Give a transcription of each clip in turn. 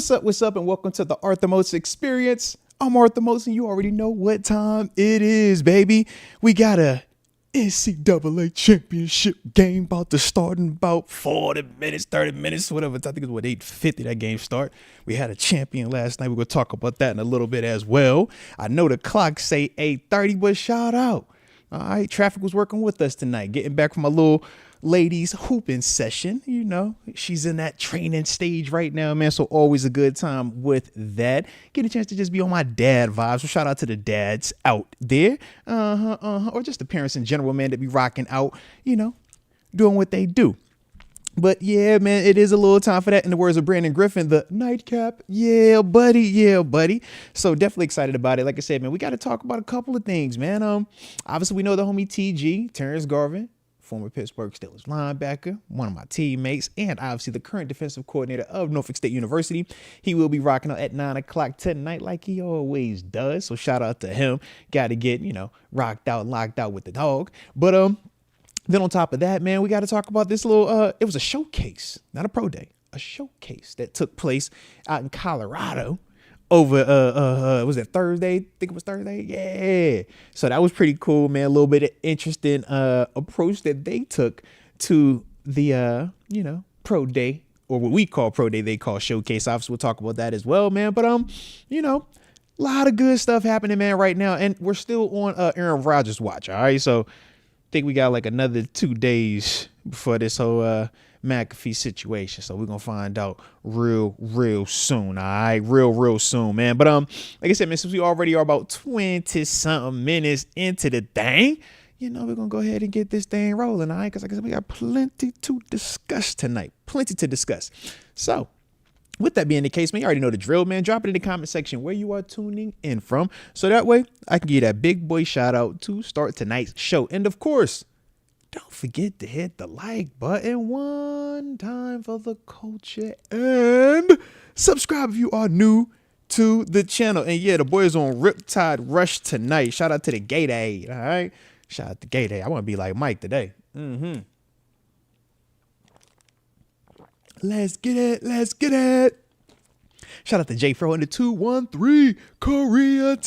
What's up, and welcome to the Arthur Moats Experience. I'm Arthur Moats, and you already know what time it is, baby. We got a NCAA championship game about to start in about 40 minutes, 30 minutes, whatever. I think it's what, 8:50 that game start. We had a champion last night. We're going to talk about that in a little bit as well. I know the clock say 8:30, but shout out. All right, traffic was working with us tonight, getting back from a little ladies hooping session. You know, she's in that training stage right now, man. So always a good time with that. Get a chance to just be on my dad vibes. So shout out to the dads out there. Or just the parents in general, man, that be rocking out, you know, doing what they do. But yeah, man, it is a little time for that. In the words of Brandon Griffin, the nightcap. Yeah, buddy. Yeah, buddy. So definitely excited about it. Like I said, man, we got to talk about a couple of things, man. Obviously we know the homie TG, Terence Garvin, former Pittsburgh Steelers linebacker, one of my teammates, and obviously the current defensive coordinator of Norfolk State University. He will be rocking out at 9 o'clock tonight like he always does. So shout out to him. Got to get, you know, rocked out, locked out with the dog. But then on top of that, man, we got to talk about this little, it was a showcase, not a pro day, a showcase that took place out in Colorado over, was it Thursday? I think it was Thursday. Yeah. So that was pretty cool, man. A little bit of interesting, approach that they took to the, you know, pro day, or what we call pro day, they call showcase. Obviously we'll talk about that as well, man. But, you know, a lot of good stuff happening, man, right now. And we're still on, Aaron Rodgers watch. All right. So, think we got like another 2 days before this whole McAfee situation. So we're going to find out real soon. All right. Real soon, man. But like I said, man, since we already are about 20 something minutes into the thing, you know, we're going to go ahead and get this thing rolling. All right. Because like I said, we got plenty to discuss tonight. Plenty to discuss. So with that being the case, man, you already know the drill, man. Drop it in the comment section where you are tuning in from. So that way I can give you that big boy shout out to start tonight's show. And of course, don't forget to hit the like button one time for the culture, and subscribe if you are new to the channel. And yeah, the boys on Riptide Rush tonight. Shout out to the Gatorade. All right. Shout out to Gatorade. I want to be like Mike today. Let's get it. Shout out to J Fro in the 213, Koreatown,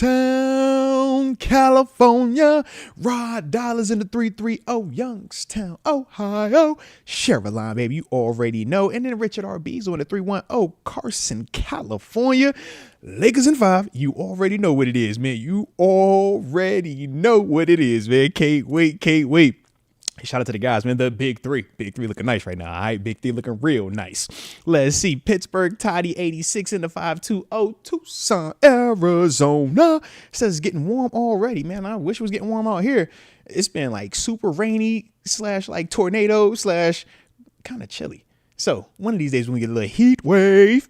California. Rod Dollars in the 330, Youngstown, Ohio. Chevrolet, baby, you already know. And then Richard RB's on the 310, Carson, California. Lakers in 5, you already know what it is, man. You already know what it is, man. Can't wait. Shout out to the guys, man. The big three. Big three looking nice right now. All right. Big three looking real nice. Let's see. Pittsburgh, Toddy 86 in the 520. Tucson, Arizona. Says it's getting warm already, man. I wish it was getting warm out here. It's been like super rainy / like tornado / kind of chilly. So one of these days when we get a little heat wave.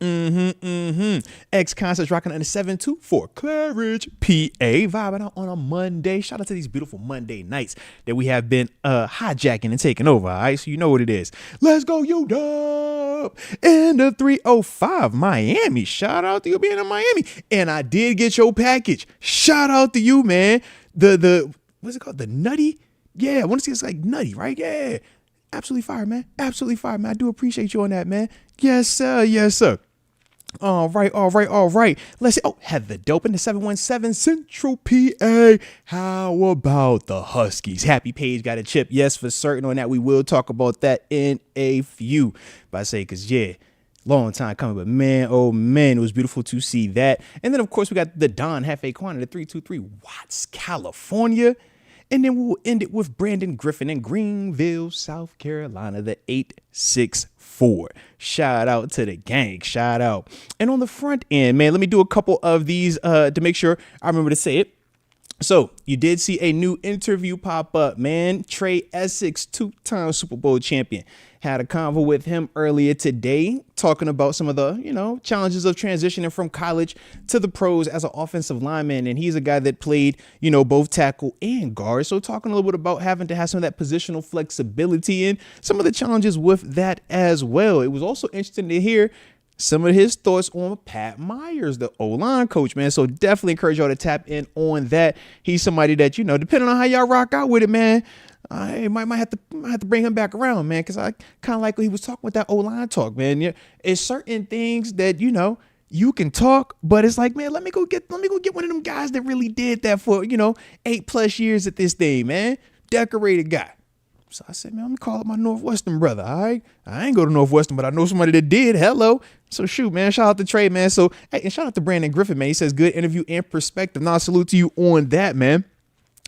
X Concepts rocking on the 724 Claridge, PA, vibing out on a Monday. Shout out to these beautiful Monday nights that we have been hijacking and taking over. All right, so you know what it is. Let's go, UW in the 305 Miami. Shout out to you being in Miami. And I did get your package. Shout out to you, man. The what's it called? The Nutty? Yeah, I want to see it's like Nutty, right? Yeah. Absolutely fire, man. Absolutely fire, man. I do appreciate you on that, man. Yes, sir. All right. Let's see. Heather Dope in the 717 Central PA. How about the Huskies? Happy Page got a chip. Yes, for certain on that. We will talk about that in a few. But I say, because, yeah, long time coming. But, man, oh, man, it was beautiful to see that. And then, of course, we got the Don Hefe Quantity, the 323 Watts, California. And then we'll end it with Brandon Griffin in Greenville, South Carolina, the 864. Shout out to the gang. Shout out. And on the front end, man, let me do a couple of these to make sure I remember to say it. So you did see a new interview pop up, man. Trey Essex, 2-time Super Bowl champion. Had a convo with him earlier today, talking about some of the, you know, challenges of transitioning from college to the pros as an offensive lineman. And he's a guy that played, you know, both tackle and guard. So talking a little bit about having to have some of that positional flexibility and some of the challenges with that as well. It was also interesting to hear some of his thoughts on Pat Myers, the O-line coach, man. So definitely encourage y'all to tap in on that. He's somebody that, depending on how y'all rock out with it, man, I might have to bring him back around, man, because I kind of like what he was talking with that O-line talk, man. Yeah, it's certain things that, you can talk, but it's like, man, let me go get one of them guys that really did that for, 8+ years at this thing, man. Decorated guy. So I said, man, let me call up my Northwestern brother. All right. I ain't go to Northwestern, but I know somebody that did. Hello. So shoot, man. Shout out to Trey, man. So, hey, and shout out to Brandon Griffin, man. He says, good interview and perspective. Now, salute to you on that, man.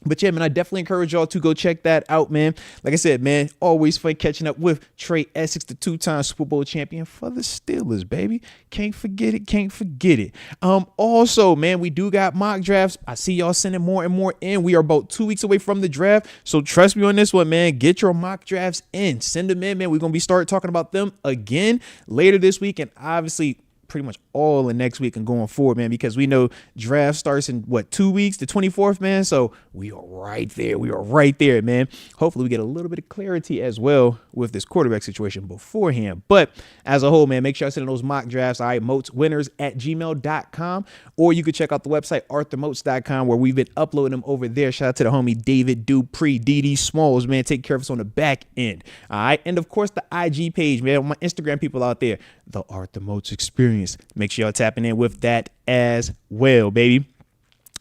But yeah, man, I definitely encourage y'all to go check that out, man. Like I said, man, always fun catching up with Trey Essex, the 2-time Super Bowl champion for the Steelers, baby. Can't forget it. Can't forget it. Also, man, we do got mock drafts. I see y'all sending more and more in. We are about 2 weeks away from the draft. So trust me on this one, man. Get your mock drafts in. Send them in, man. We're going to be start talking about them again later this week. And obviously, pretty much all in next week and going forward, man, because we know draft starts in 2 weeks, the 24th, man. So we are right there. We are right there, man. Hopefully we get a little bit of clarity as well with this quarterback situation beforehand. But as a whole, man, make sure I send those mock drafts. All right, moatswinners@gmail.com, or you can check out the website arthurmoats.com where we've been uploading them over there. Shout out to the homie David Dupree, DD Smalls, man, take care of us on the back end. All right, and of course the IG page, man, my Instagram people out there, the Arthur Moats Experience. Make sure y'all tapping in with that as well, baby.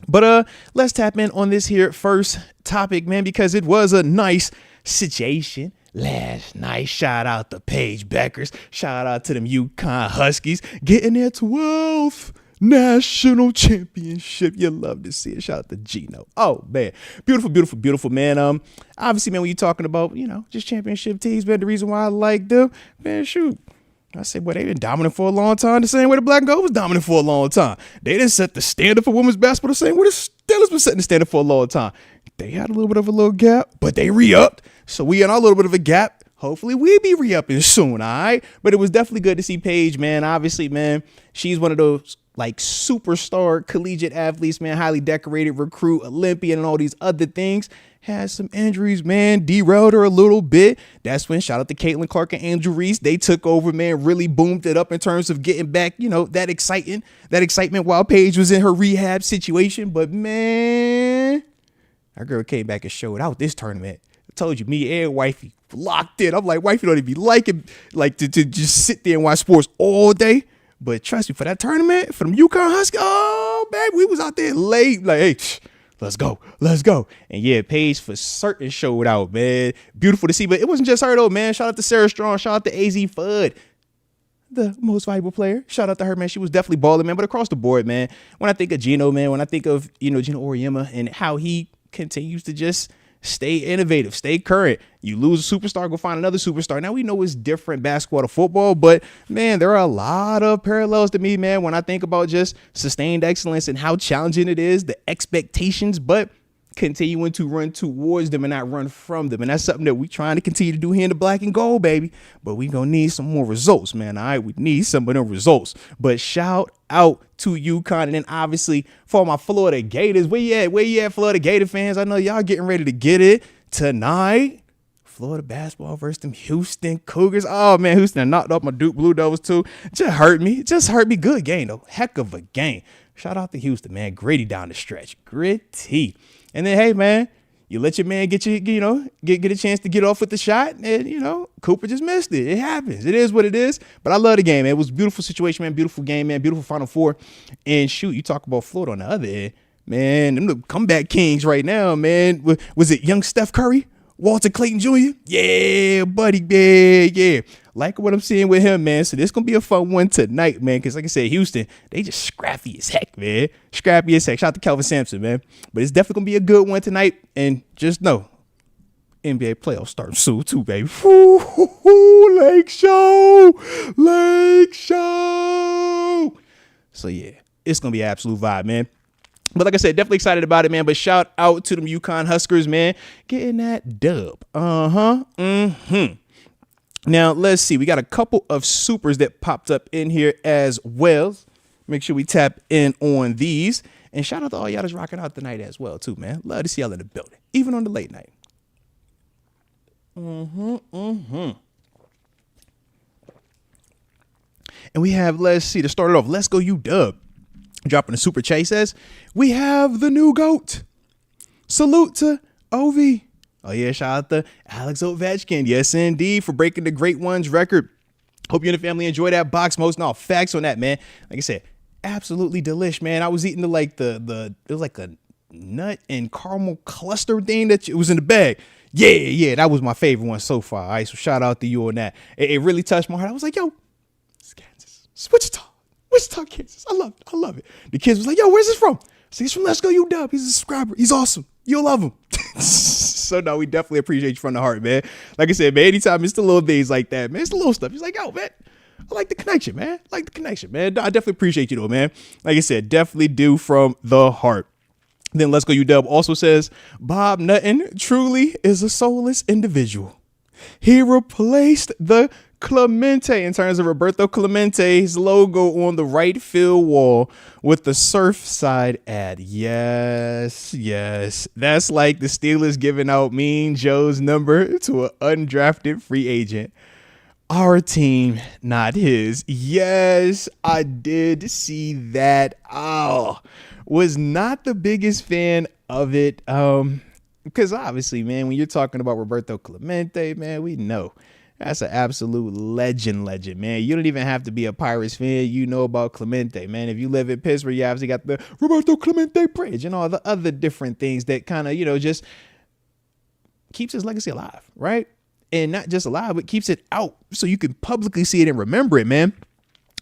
But let's tap in on this here first topic, man, because it was a nice situation last night. Shout out to Paige Beckers. Shout out to them UConn Huskies getting their 12th national championship. You love to see it. Shout out to Gino. Oh, man. Beautiful, beautiful, beautiful, man. Obviously, man, when you're talking about, just championship teams, man, the reason why I like them, man, shoot. I said, well, they've been dominant for a long time, the same way the black and gold was dominant for a long time. They didn't set the standard for women's basketball the same way the Steelers been setting the standard for a long time. They had a little bit of a little gap, but they re-upped. So we in a little bit of a gap. Hopefully we be re-upping soon, all right? But it was definitely good to see Paige, man. Obviously, man, she's one of those superstar collegiate athletes, man, highly decorated recruit, Olympian, and all these other things. Had some injuries, man, derailed her a little bit. That's when, shout out to Caitlin Clark and Angel Reese, they took over, man, really boomed it up in terms of getting back, that excitement while Paige was in her rehab situation. But, man, our girl came back and showed out this tournament. I told you, me and wifey locked in. I'm like, wifey don't even be liking, to just sit there and watch sports all day. But trust me, for that tournament, for them UConn Huskies, oh, baby, we was out there late. Like, hey, let's go. And yeah, Paige for certain showed out, man. Beautiful to see. But it wasn't just her, though, man. Shout out to Sarah Strong. Shout out to AZ Fudd, the most valuable player. Shout out to her, man. She was definitely balling, man. But across the board, man, when I think of Gino, man, when I think of, Gino Auriemma and how he continues to just stay innovative, stay current. You lose a superstar, go find another superstar. Now we know it's different basketball to football, but man, there are a lot of parallels to me, man, when I think about just sustained excellence and how challenging it is, the expectations, but continuing to run towards them and not run from them. And that's something that we trying to continue to do here in the black and gold, baby. But we gonna need some more results, man. All right, we need some of them results. But shout out to UConn, and then obviously for my Florida Gators. Where you at, Florida Gator fans? I know y'all getting ready to get it tonight. Florida basketball versus them Houston Cougars. Oh, man, Houston knocked off my Duke Blue Devils, too. Just hurt me. Good game, though. Heck of a game. Shout out to Houston, man. Gritty down the stretch. Gritty. And then, hey, man, you let your man get a chance to get off with the shot, and, Cooper just missed it. It happens. It is what it is. But I love the game, man. It was a beautiful situation, man. Beautiful game, man. Beautiful Final Four. And, shoot, you talk about Florida on the other end. Man, them the comeback kings right now, man. Was it young Steph Curry? Walter Clayton Jr.? Yeah, buddy, yeah. Like what I'm seeing with him, man. So this going to be a fun one tonight, man. Because like I said, Houston, they just scrappy as heck, man. Scrappy as heck. Shout out to Kelvin Sampson, man. But it's definitely going to be a good one tonight. And just know, NBA playoffs starting soon, too, baby. Woo, Lake Show. So, yeah, it's going to be an absolute vibe, man. But like I said, definitely excited about it, man. But shout out to them UConn Huskers, man. Getting that dub. Now, let's see. We got a couple of supers that popped up in here as well. Make sure we tap in on these. And shout out to all y'all that's rocking out tonight as well, too, man. Love to see y'all in the building, even on the late night. And we have, let's see, to start it off, Let's Go UW. Dropping a super chat, says, we have the new GOAT. Salute to OV. Oh, yeah, shout out to Alex Ovechkin. Yes, indeed, for breaking the Great Ones record. Hope you and the family enjoy that box. Most no facts on that, man. Like I said, absolutely delish, man. I was eating it was like a nut and caramel cluster thing that it was in the bag. Yeah, that was my favorite one so far. All right, so shout out to you on that. It really touched my heart. I was like, yo, it's Kansas. It's Wichita, Kansas. I love it. The kids was like, yo, where's this from? So he's from Let's Go UW. He's a subscriber. He's awesome. You'll love him. So no, we definitely appreciate you from the heart, man. Like I said, man, anytime it's the little things like that, man, it's the little stuff. He's like, yo, man, I like the connection, man. I definitely appreciate you though, man. Like I said, definitely do from the heart. Then Let's Go UW also says, Bob Nutton truly is a soulless individual. He replaced the Clemente in terms of Roberto Clemente's logo on the right field wall with the Surfside ad. Yes. That's like the Steelers giving out Mean Joe's number to an undrafted free agent. Our team, not his. Yes, I did see that. Oh, was not the biggest fan of it. Because obviously, man, when you're talking about Roberto Clemente, man, we know that's an absolute legend, man. You don't even have to be a Pirates fan. You know about Clemente, man. If you live in Pittsburgh, you obviously got the Roberto Clemente Bridge and all the other different things that kind of, just keeps his legacy alive, right? And not just alive, but keeps it out so you can publicly see it and remember it, man.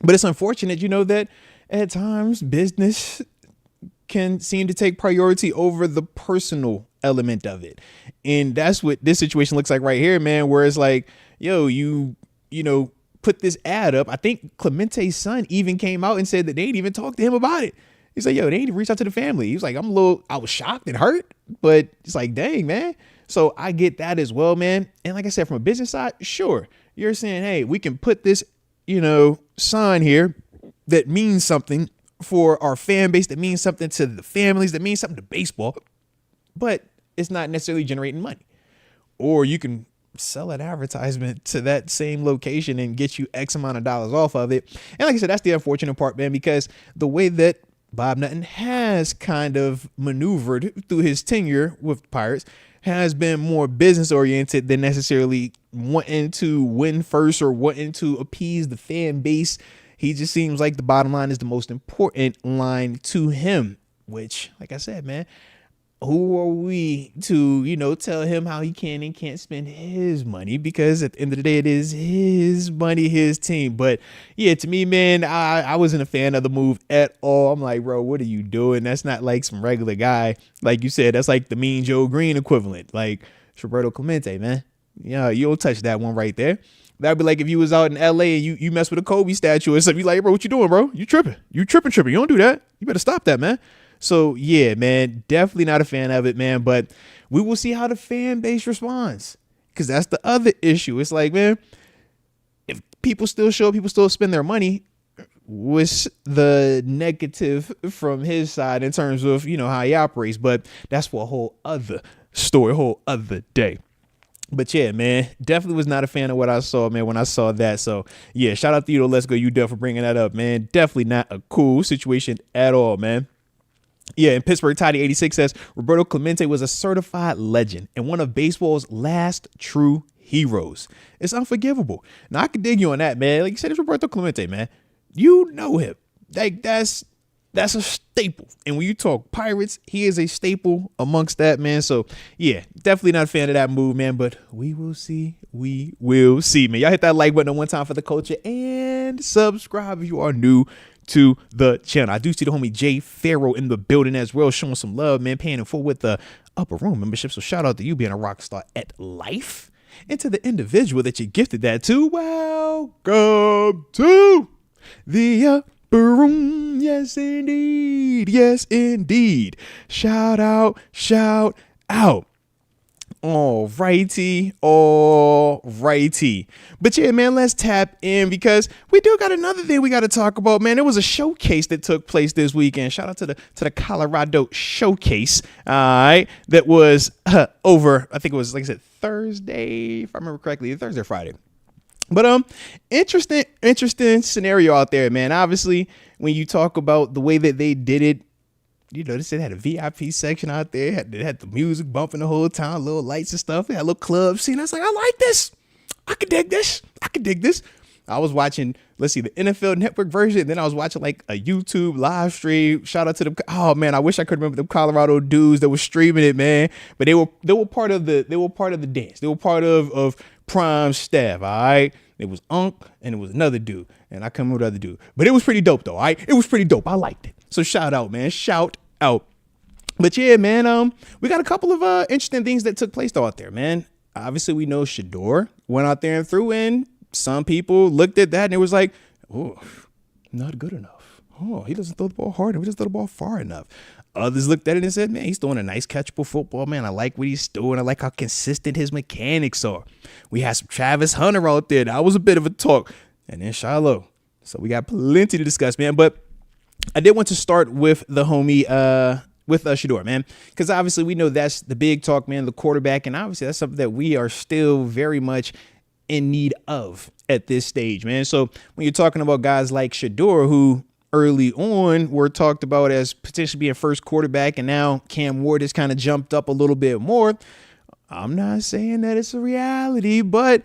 But it's unfortunate, that at times business can seem to take priority over the personal element of it. And that's what this situation looks like right here, man, where it's like, yo, you put this ad up. I think Clemente's son even came out and said that they didn't even talk to him about it. He's like, yo, they didn't reach out to the family. He was like, I was shocked and hurt, but it's like, dang, man. So I get that as well, man. And like I said, from a business side, sure, you're saying, hey, we can put this, sign here that means something for our fan base, that means something to the families, that means something to baseball, but it's not necessarily generating money. Or you can sell an advertisement to that same location and get you X amount of dollars off of it. And like I said, that's the unfortunate part, man, because the way that Bob Nutton has kind of maneuvered through his tenure with Pirates has been more business oriented than necessarily wanting to win first or wanting to appease the fan base. He just seems like the bottom line is the most important line to him, which, like I said, man, who are we to, tell him how he can and can't spend his money? Because at the end of the day, it is his money, his team. But yeah, to me, man, I wasn't a fan of the move at all. I'm like, bro, what are you doing? That's not like some regular guy. Like you said, that's like the Mean Joe Green equivalent. Like Roberto Clemente, man. Yeah, you don't touch that one right there. That'd be like if you was out in LA and you mess with a Kobe statue or something. You like, bro, what you doing, bro? You tripping. You tripping. You don't do that. You better stop that, man. So, yeah, man, definitely not a fan of it, man. But we will see how the fan base responds, because that's the other issue. It's like, man, if people still show up, people still spend their money, what's the negative from his side in terms of, how he operates? But that's for a whole other story, a whole other day. But yeah, man, definitely was not a fan of what I saw, man, when I saw that. So, yeah, shout out to you, Let's Go UW, for bringing that up, man. Definitely not a cool situation at all, man. Yeah, and Pittsburgh Tidy 86 says Roberto Clemente was a certified legend and one of baseball's last true heroes. It's unforgivable. Now, I can dig you on that, man. Like you said, it's Roberto Clemente, man. You know him. Like, that's a staple. And when you talk Pirates, he is a staple amongst that, man. So, yeah, definitely not a fan of that move, man. But we will see. We will see, man. Y'all hit that like button one time for the culture and subscribe if you are new to the channel. I do see the homie Jay Farrow in the building as well, showing some love, man, paying in full with the upper room membership. So shout out to you being a rock star at life, and to the individual that you gifted that to. Welcome to the upper room. Yes, indeed. Yes, indeed. Shout out. All righty. But yeah, man, let's tap in, because we do got another thing we got to talk about, man. There was a showcase that took place this weekend. Shout out to the Colorado showcase. All right. That was over, I think it was, like I said, Thursday, if I remember correctly, Thursday or Friday. But interesting scenario out there, man. Obviously, when you talk about the way that they did it, they said they had a VIP section out there. They had the music bumping the whole time, little lights and stuff. They had a little club scene. I was like, I like this. I could dig this. I was watching, let's see, the NFL Network version. And then I was watching like a YouTube live stream. Shout out to them. Oh man, I wish I could remember the Colorado dudes that were streaming it, man. But they were part of the dance. They were part of Prime staff. All right. It was Unc and it was another dude. And I can't remember the other dude. But it was pretty dope though. All right. It was pretty dope. I liked it. So shout out, man. Shout out. But yeah, man, we got a couple of interesting things that took place though out there, man. Obviously, we know Shador went out there and threw in. Some people looked at that and it was like, oh, not good enough. Oh, he doesn't throw the ball hard enough. He doesn't throw the ball far enough. Others looked at it and said, man, he's throwing a nice catchable football, man. I like what he's doing. I like how consistent his mechanics are. We had some Travis Hunter out there. That was a bit of a talk. And then Shiloh. So we got plenty to discuss, man. But I did want to start with the homie, with Shador, man, because obviously we know that's the big talk, man, the quarterback. And obviously that's something that we are still very much in need of at this stage, man. So when you're talking about guys like Shador, who early on were talked about as potentially being first quarterback, and now Cam Ward has kind of jumped up a little bit more. I'm not saying that it's a reality, but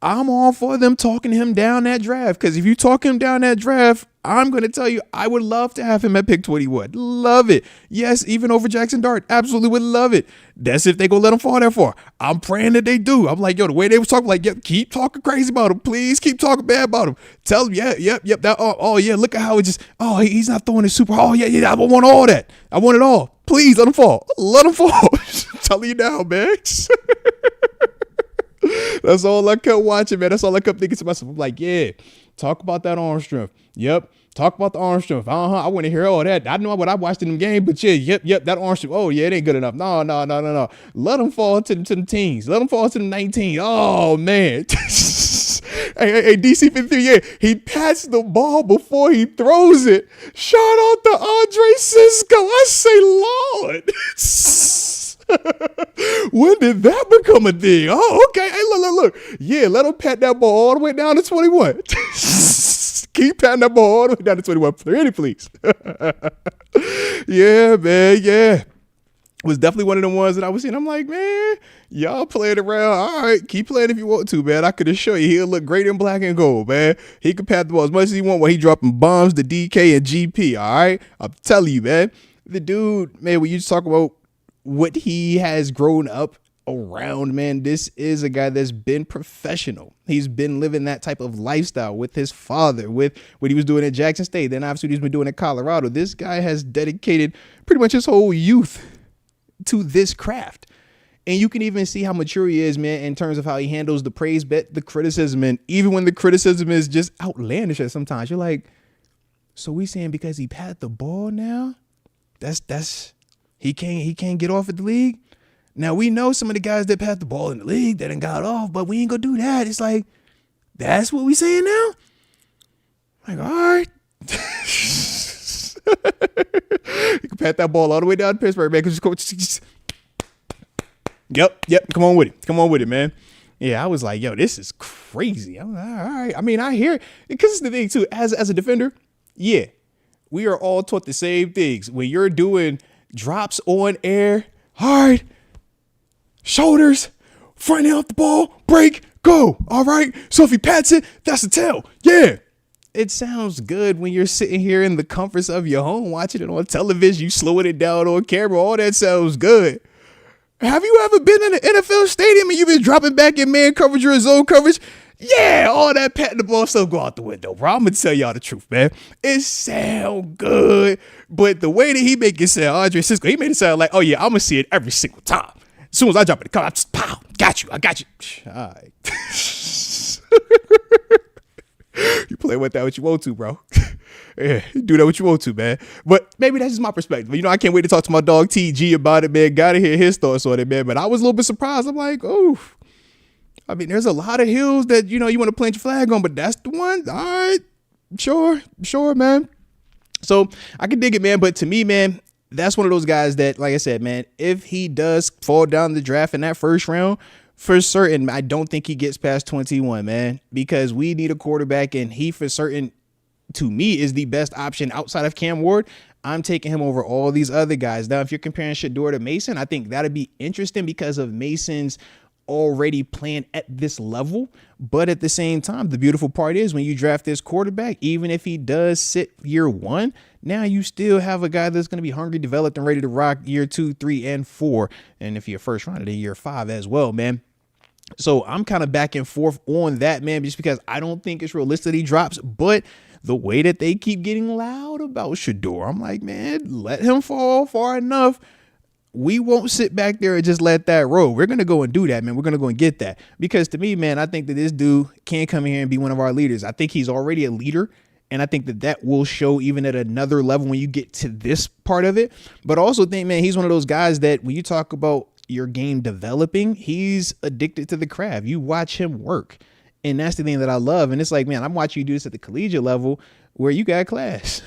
I'm all for them talking him down that draft, because if you talk him down that draft, I'm going to tell you, I would love to have him at pick 21. Love it. Yes, even over Jackson Dart. Absolutely would love it. That's if they go let him fall that far. I'm praying that they do. I'm like, yo, the way they was talking, like, yeah, keep talking crazy about him. Please keep talking bad about him. Tell him, yep. That, oh, yeah, look at how it just, he's not throwing it super. Oh, yeah, I want all that. I want it all. Please let him fall. Let him fall. I'm telling you now, man. That's all I kept watching, man. That's all I kept thinking to myself. I'm like, yeah, talk about that arm strength. Yep. Talk about the arm strength. I want to hear all that. I know what I watched in the game, but yeah, yep, that arm strength. Oh, yeah, it ain't good enough. No. Let them fall to the teens. Let them fall to the 19. Oh, man. Hey, DC-53, yeah, he passed the ball before he throws it. Shout out to Andre Cisco. I say, Lord. When did that become a thing? Oh, okay. Hey, look. Yeah, let him pat that ball all the way down to 21. Keep patting that ball all the way down to 21. Pretty please. Yeah, man. Yeah. It was definitely one of the ones that I was seeing. I'm like, man, y'all playing around. All right, keep playing if you want to, man. I could assure you he'll look great in black and gold, man. He can pat the ball as much as he want while he dropping bombs to DK and GP, all right? I'm telling you, man. The dude, man, when you talk about what he has grown up around, man, this is a guy that's been professional. He's been living that type of lifestyle with his father, with what he was doing at Jackson State. Then obviously he's been doing at Colorado. This guy has dedicated pretty much his whole youth to this craft. And you can even see how mature he is, man, in terms of how he handles the praise, bet the criticism. And even when the criticism is just outlandish at sometimes, you're like, so we saying because he patted the ball now, that's he can't get off at the league. Now we know some of the guys that pat the ball in the league that ain't got off, but we ain't gonna do that. It's like, that's what we saying now? Like, all right. You can pat that ball all the way down to Pittsburgh, man. Yep. Come on with it, man. Yeah, I was like, yo, this is crazy. I'm like, all right. I mean, I hear it. Because it's the thing, too, as a defender, yeah, we are all taught the same things. When you're doing drops on air, hard, shoulders, fronting off the ball, break, go. All right. So if he pats it, that's a tell. Yeah. It sounds good when you're sitting here in the comforts of your home watching it on television. You slowing it down on camera. All that sounds good. Have you ever been in an NFL stadium and you've been dropping back in man coverage or zone coverage? Yeah, all that patting the ball stuff go out the window, bro. I'm going to tell y'all the truth, man. It sound good, but the way that he make it sound, Andre Cisco, he made it sound like, oh, yeah, I'm going to see it every single time. As soon as I drop it, come, I just, pow, I got you. All right. You play with that what you want to, bro. Yeah, do that what you want to, man. But maybe that's just my perspective. You know, I can't wait to talk to my dog TG about it, man. Gotta hear his thoughts on it, man. But I was a little bit surprised. I'm like, oh, I mean, there's a lot of hills that, you know, you want to plant your flag on, but that's the one. All right, sure, man. So I can dig it, man. But to me, man, that's one of those guys that, like I said, man, if he does fall down the draft in that first round, for certain, I don't think he gets past 21, man, because we need a quarterback, and he for certain, to me, is the best option outside of Cam Ward. I'm taking him over all these other guys. Now, if you're comparing Shedeur to Mason, I think that'd be interesting because of Mason's already playing at this level. But at the same time, the beautiful part is when you draft this quarterback, even if he does sit year one, now you still have a guy that's going to be hungry, developed, and ready to rock year 2, 3, and 4. And if you're first round, then year 5 as well, man. So I'm kind of back and forth on that, man, just because I don't think it's realistic he drops. But the way that they keep getting loud about Shedeur, I'm like, man, let him fall far enough. We won't sit back there and just let that roll. We're going to go and do that, man. We're going to go and get that. Because to me, man, I think that this dude can come in here and be one of our leaders. I think he's already a leader. And I think that that will show even at another level when you get to this part of it. But I also think, man, he's one of those guys that when you talk about your game developing, he's addicted to the craft. You watch him work. And that's the thing that I love. And it's like, man, I'm watching you do this at the collegiate level where you got class.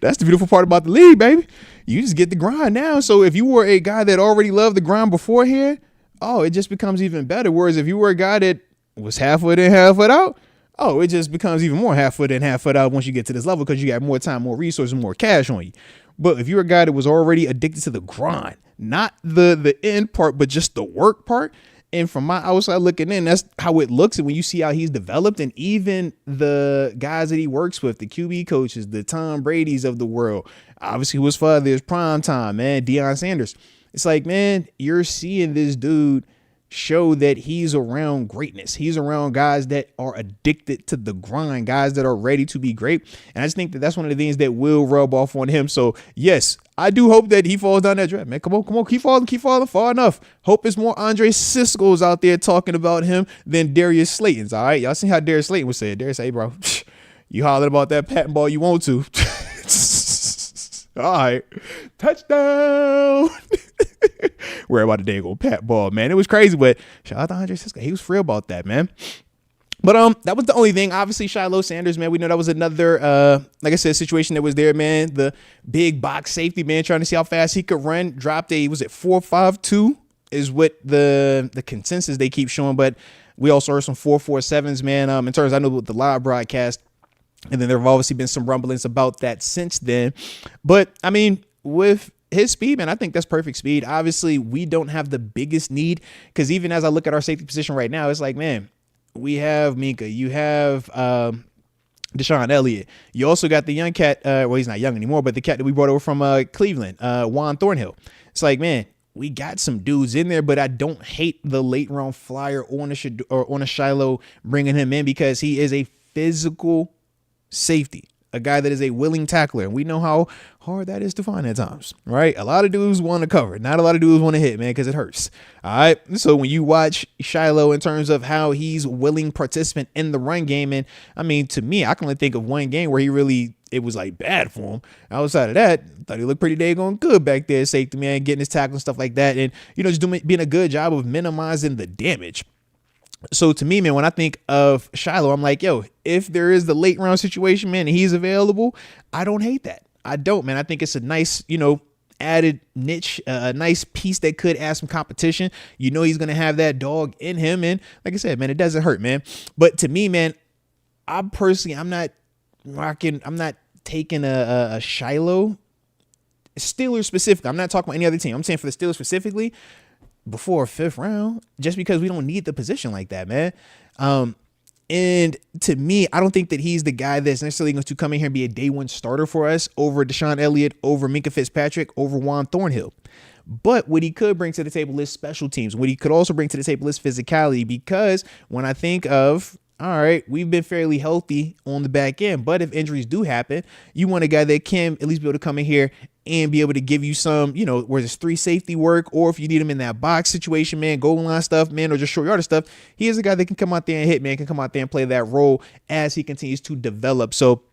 That's the beautiful part about the league, baby. You just get the grind now. So if you were a guy that already loved the grind beforehand, it just becomes even better. Whereas if you were a guy that was half foot in, half foot out, it just becomes even more half foot in, half foot out once you get to this level because you got more time, more resources, more cash on you. But if you're a guy that was already addicted to the grind, not the end part, but just the work part, and from my outside looking in, that's how it looks. And when you see how he's developed, and even the guys that he works with, the QB coaches, the Tom Brady's of the world, obviously who his father is prime time, man, Deion Sanders. It's like, man, you're seeing this dude show that he's around greatness. He's around guys that are addicted to the grind, guys that are ready to be great. And I just think that that's one of the things that will rub off on him. So yes, I do hope that he falls down that draft, man. Come on. Keep falling far enough. Hope it's more Andre Sisco's out there talking about him than Darius Slayton's. All right. Y'all see how Darius Slayton was saying. Darius, hey, bro, you hollering about that patent ball you want to. All right. Touchdown. Worry about the dang old pat ball, man. It was crazy, but shout out to Andre Sisco. He was free about that, man. But that was the only thing. Obviously, Shiloh Sanders, man. We know that was another, like I said, situation that was there, man. The big box safety, man, trying to see how fast he could run. Dropped was it 4.52 is what the consensus they keep showing. But we also heard some 4.47s, man. In terms, I know with the live broadcast, and then there have obviously been some rumblings about that since then. But I mean, with his speed, man, I think that's perfect speed. Obviously, we don't have the biggest need because even as I look at our safety position right now, it's like, man, we have Minka, you have Deshaun Elliott. You also got the young cat. Well, he's not young anymore, but the cat that we brought over from Cleveland, Juan Thornhill. It's like, man, we got some dudes in there, but I don't hate the late round flyer on a Shiloh bringing him in because he is a physical safety, a guy that is a willing tackler. And we know how hard that is to find at times, right? A lot of dudes want to cover. Not a lot of dudes want to hit, man, because it hurts. All right. So when you watch Shiloh in terms of how he's willing participant in the run game, and I mean, to me, I can only think of one game where it was like bad for him. Outside of that, I thought he looked pretty daggone good back there, safety, man, getting his tackle and stuff like that. And, just being a good job of minimizing the damage. So to me, man, when I think of Shiloh, I'm like, yo, if there is the late round situation, man, and he's available, I don't hate that. I don't, man. I think it's a nice, added niche, a nice piece that could add some competition. He's going to have that dog in him. And like I said, man, it doesn't hurt, man. But to me, man, I'm not taking a Shiloh Steelers specifically. I'm not talking about any other team. I'm saying for the Steelers specifically, before 5th round, just because we don't need the position like that, man. And to me, I don't think that he's the guy that's necessarily going to come in here and be a day one starter for us over Deshaun Elliott, over Minka Fitzpatrick, over Juan Thornhill. But what he could bring to the table is special teams. What he could also bring to the table is physicality, because when I think of, all right, we've been fairly healthy on the back end, but if injuries do happen, you want a guy that can at least be able to come in here and be able to give you some, where there's 3 safety work, or if you need him in that box situation, man, goal line stuff, man, or just short yardage stuff. He is a guy that can come out there and hit, man, can come out there and play that role as he continues to develop. So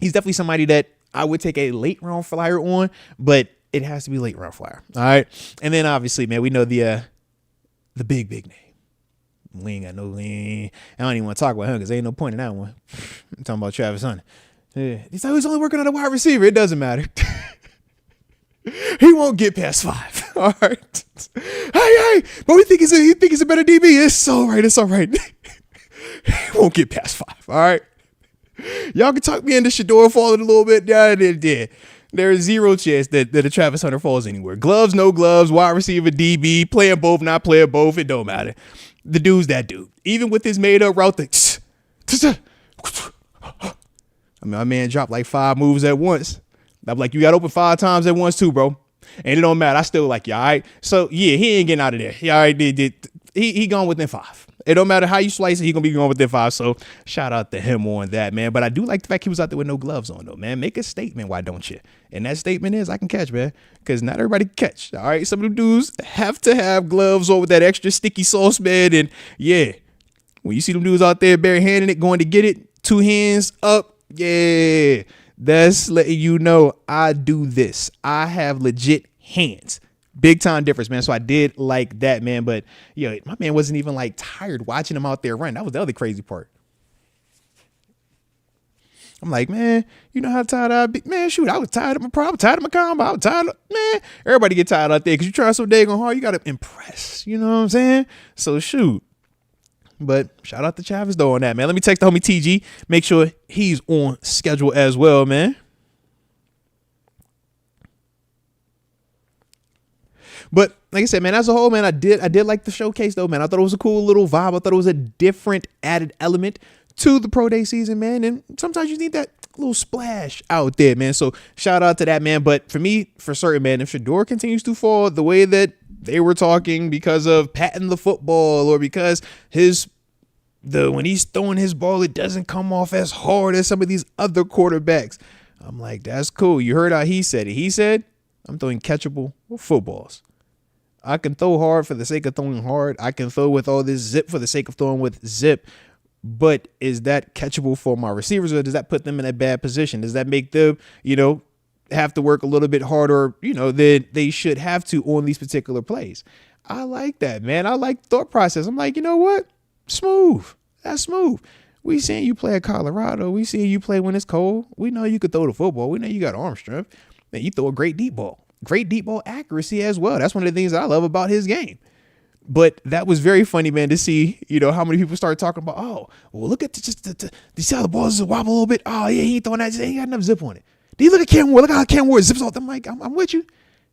he's definitely somebody that I would take a late round flyer on, but it has to be late round flyer. All right. And then obviously, man, we know the big name. We ain't got no lean. I don't even want to talk about him because ain't no point in that one. I'm talking about Travis Hunter. Yeah. He's always only working on a wide receiver. It doesn't matter. He won't get past 5. All right. Hey. right. But he think he's a better DB. It's all right. It's all right. He won't get past 5. All right. Y'all can talk me into Shador falling a little bit. Yeah, there's zero chance that a Travis Hunter falls anywhere. Gloves, no gloves, wide receiver, DB, playing both, not playing both. It don't matter. The dude's that dude. Even with his made up route, my man dropped like 5 moves at once. I'm like, you got open 5 times at once too, bro. And it don't matter. I still like you, all right? So, yeah, he ain't getting out of there. Yeah, all right, he gone within 5. It don't matter how you slice it, he gonna be going within 5. So, shout out to him on that, man. But I do like the fact he was out there with no gloves on, though, man. Make a statement, why don't you? And that statement is, I can catch, man. Because not everybody can catch, all right? Some of them dudes have to have gloves on with that extra sticky sauce, man. And, yeah, when you see them dudes out there barehanding it, going to get it, 2 hands up, yeah. That's letting you know I do this. I have legit hands. Big time difference, man. So I did like that, man. But yeah, my man wasn't even like tired watching him out there run. That was the other crazy part. I'm like, man, you know how tired I'd be? Man, shoot, I was tired of my problem, tired of my combo. I was tired of, man, everybody get tired out there because you try so daggone hard. You got to impress. You know what I'm saying? So shoot. But shout out to Travis though on that, man. Let me text the homie TG. Make sure he's on schedule as well, man. But like I said, man, as a whole, man, I did like the showcase though, man. I thought it was a cool little vibe. I thought it was a different added element to the pro day season, man. And sometimes you need that little splash out there, man. So shout out to that, man. But for me, for certain, man, if Shador continues to fall the way that they were talking because of patting the football or because when he's throwing his ball, it doesn't come off as hard as some of these other quarterbacks. I'm like, that's cool. You heard how he said it. He said, I'm throwing catchable footballs. I can throw hard for the sake of throwing hard. I can throw with all this zip for the sake of throwing with zip. But is that catchable for my receivers, or does that put them in a bad position? Does that make them, have to work a little bit harder, than they should have to on these particular plays? I like that, man. I like the thought process. I'm like, you know what? Smooth. That's smooth. We seen you play at Colorado. We seen you play when it's cold. We know you could throw the football. We know you got arm strength. Man, you throw a great deep ball. Great deep ball accuracy as well. That's one of the things that I love about his game. But that was very funny, man, to see, how many people start talking about, oh, well, look at you see how the ball is wobble a little bit? Oh, yeah, he ain't throwing that. He ain't got enough zip on it. Do you look at Cam Ward? Look how Cam Ward zips off. I'm like, I'm with you.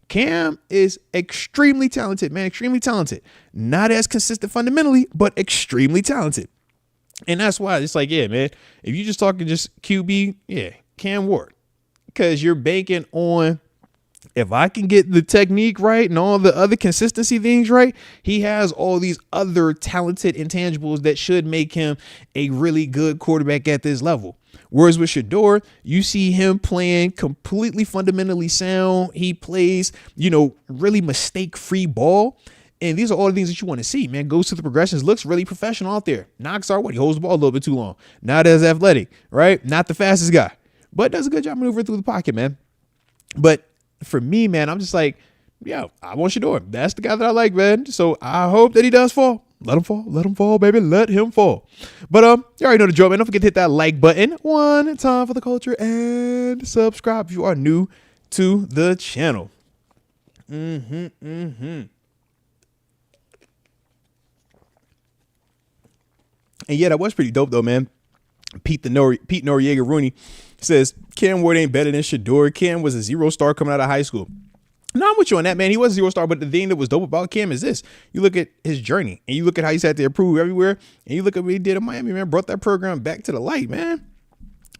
Cam is extremely talented, man, extremely talented. Not as consistent fundamentally, but extremely talented. And that's why it's like, yeah, man, if you just talking just QB, yeah, Cam Ward. Because you're banking on, if I can get the technique right and all the other consistency things right, he has all these other talented intangibles that should make him a really good quarterback at this level. Whereas with Shador, you see him playing completely fundamentally sound. He plays, really mistake-free ball. And these are all the things that you want to see, man. Goes to the progressions, looks really professional out there. Knocks are what? He holds the ball a little bit too long. Not as athletic, right? Not the fastest guy, but does a good job maneuvering through the pocket, man. But for me, man, I'm just like, yeah, I want Shador. That's the guy that I like, man. So I hope that he does fall. Let him fall, baby. Let him fall. But you already know the drill, man. Don't forget to hit that like button one time for the culture and subscribe if you are new to the channel. And yeah, that was pretty dope though, man. Pete Noriega Rooney says Cam Ward ain't better than Shador. Cam was a 0-star coming out of high school. No, I'm with you on that, man. He was a 0-star, but the thing that was dope about Cam is this. You look at his journey, and you look at how he's had to improve everywhere, and you look at what he did in Miami, man. Brought that program back to the light, man.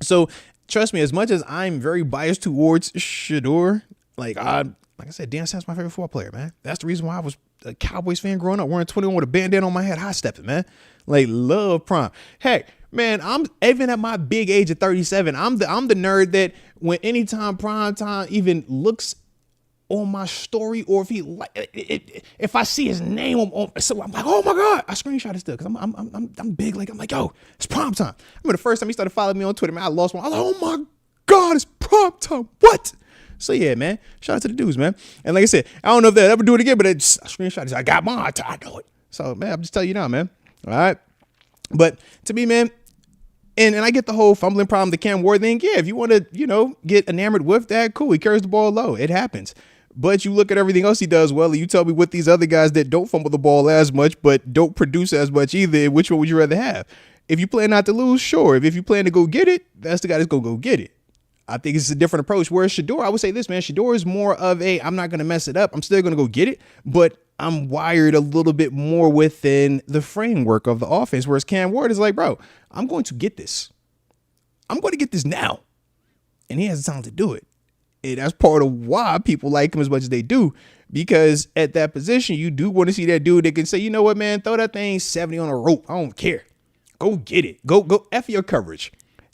So trust me, as much as I'm very biased towards Shador, like I said, Dan Sam's my favorite football player, man. That's the reason why I was a Cowboys fan growing up, wearing 21 with a bandana on my head, high stepping, man. Like, love prime. Hey, man, I'm even at my big age of 37. I'm the nerd that when anytime prime time even looks on my story, or if I see his name on, so I'm like, oh my god, I screenshot it still because I'm big. Like I'm like, yo, it's prime time. I remember the first time he started following me on Twitter, man, I lost one. I was like, oh my god, it's prime time. What? So yeah, man, shout out to the dudes, man. And like I said, I don't know if they'll ever do it again, but I screenshot it. I got mine. I know it. So man, I'm just telling you now, man. All right. But to me, man, and I get the whole fumbling problem, the Cam Ward thing. Yeah, if you want to, get enamored with that, cool. He carries the ball low. It happens. But you look at everything else he does well, and you tell me what these other guys that don't fumble the ball as much, but don't produce as much either, which one would you rather have? If you plan not to lose, sure. If you plan to go get it, that's the guy that's going to go get it. I think it's a different approach. Whereas Shedeur, I would say this, man, Shedeur is more of a, I'm not going to mess it up. I'm still going to go get it, but I'm wired a little bit more within the framework of the offense. Whereas Cam Ward is like, bro, I'm going to get this. I'm going to get this now. And he has the talent to do it. And that's part of why people like him as much as they do. Because at that position, you do want to see that dude that can say, you know what, man, throw that thing 70 on a rope. I don't care. Go get it. Go F your coverage.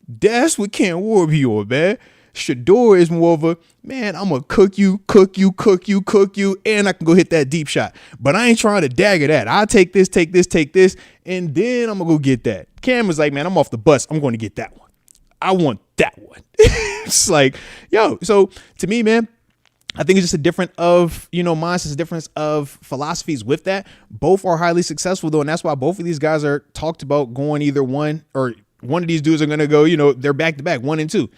That's what Cam Ward be on, man. Shedeur is more of a, man, I'm going to cook you, and I can go hit that deep shot. But I ain't trying to dagger that. I'll take this, and then I'm going to go get that. Cam is like, man, I'm off the bus. I'm going to get that one. I want that one. It's like, yo, so to me, man, I think it's just a different of, mindsets, a difference of philosophies with that. Both are highly successful, though, and that's why both of these guys are talked about going either one, or one of these dudes are going to go, they're back-to-back, 1 and 2.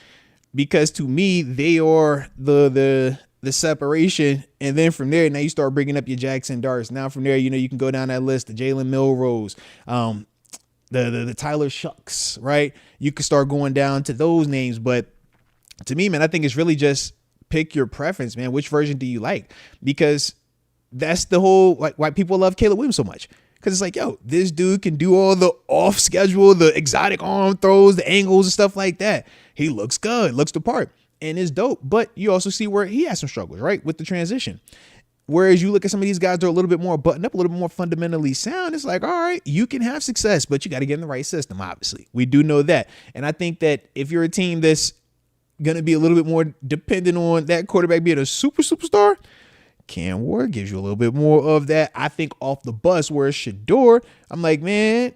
Because to me, they are the separation. And then from there, now you start bringing up your Jackson Darts. Now from there, you can go down that list, the Jalen Milrose, the Tyler Shucks, right? You can start going down to those names. But to me, man, I think it's really just pick your preference, man. Which version do you like? Because that's the whole, like, why people love Caleb Williams so much. Because it's like, yo, this dude can do all the off schedule, the exotic arm throws, the angles and stuff like that. He looks good, looks the part, and is dope. But you also see where he has some struggles, right, with the transition. Whereas you look at some of these guys that are a little bit more buttoned up, a little bit more fundamentally sound. It's like, all right, you can have success, but you got to get in the right system, obviously. We do know that. And I think that if you're a team that's going to be a little bit more dependent on that quarterback being a superstar, Cam Ward gives you a little bit more of that, I think, off the bus. Whereas Shedeur, I'm like, man,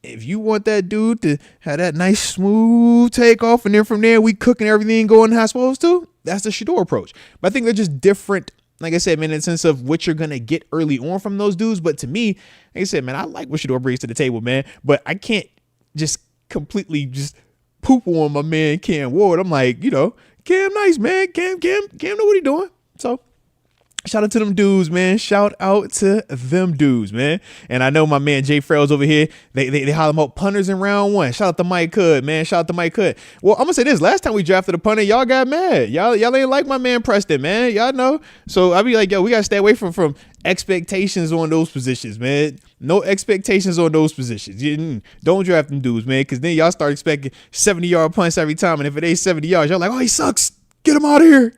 if you want that dude to have that nice smooth takeoff, and then from there we cooking everything going how it's supposed to, that's the Shedeur approach. But I think they're just different, like I said, man, in the sense of what you're going to get early on from those dudes. But to me, like I said, man, I like what Shedeur brings to the table, man. But I can't just completely just poop on my man Cam Ward. I'm like, Cam nice, man. Cam know what he doing. So shout out to them dudes, man. Shout out to them dudes, man. And I know my man Jay Farrell's over here. They holler him out punters in round 1. Shout out to Mike Hood, man. Shout out to Mike Hood. Well, I'm gonna say this. Last time we drafted a punter, y'all got mad. Y'all ain't like my man Preston, man. Y'all know. So I be like, yo, we gotta stay away from expectations on those positions, man. No expectations on those positions. Don't draft them dudes, man, because then y'all start expecting 70-yard punts every time. And if it ain't 70 yards, y'all like, oh, he sucks. Get him out of here.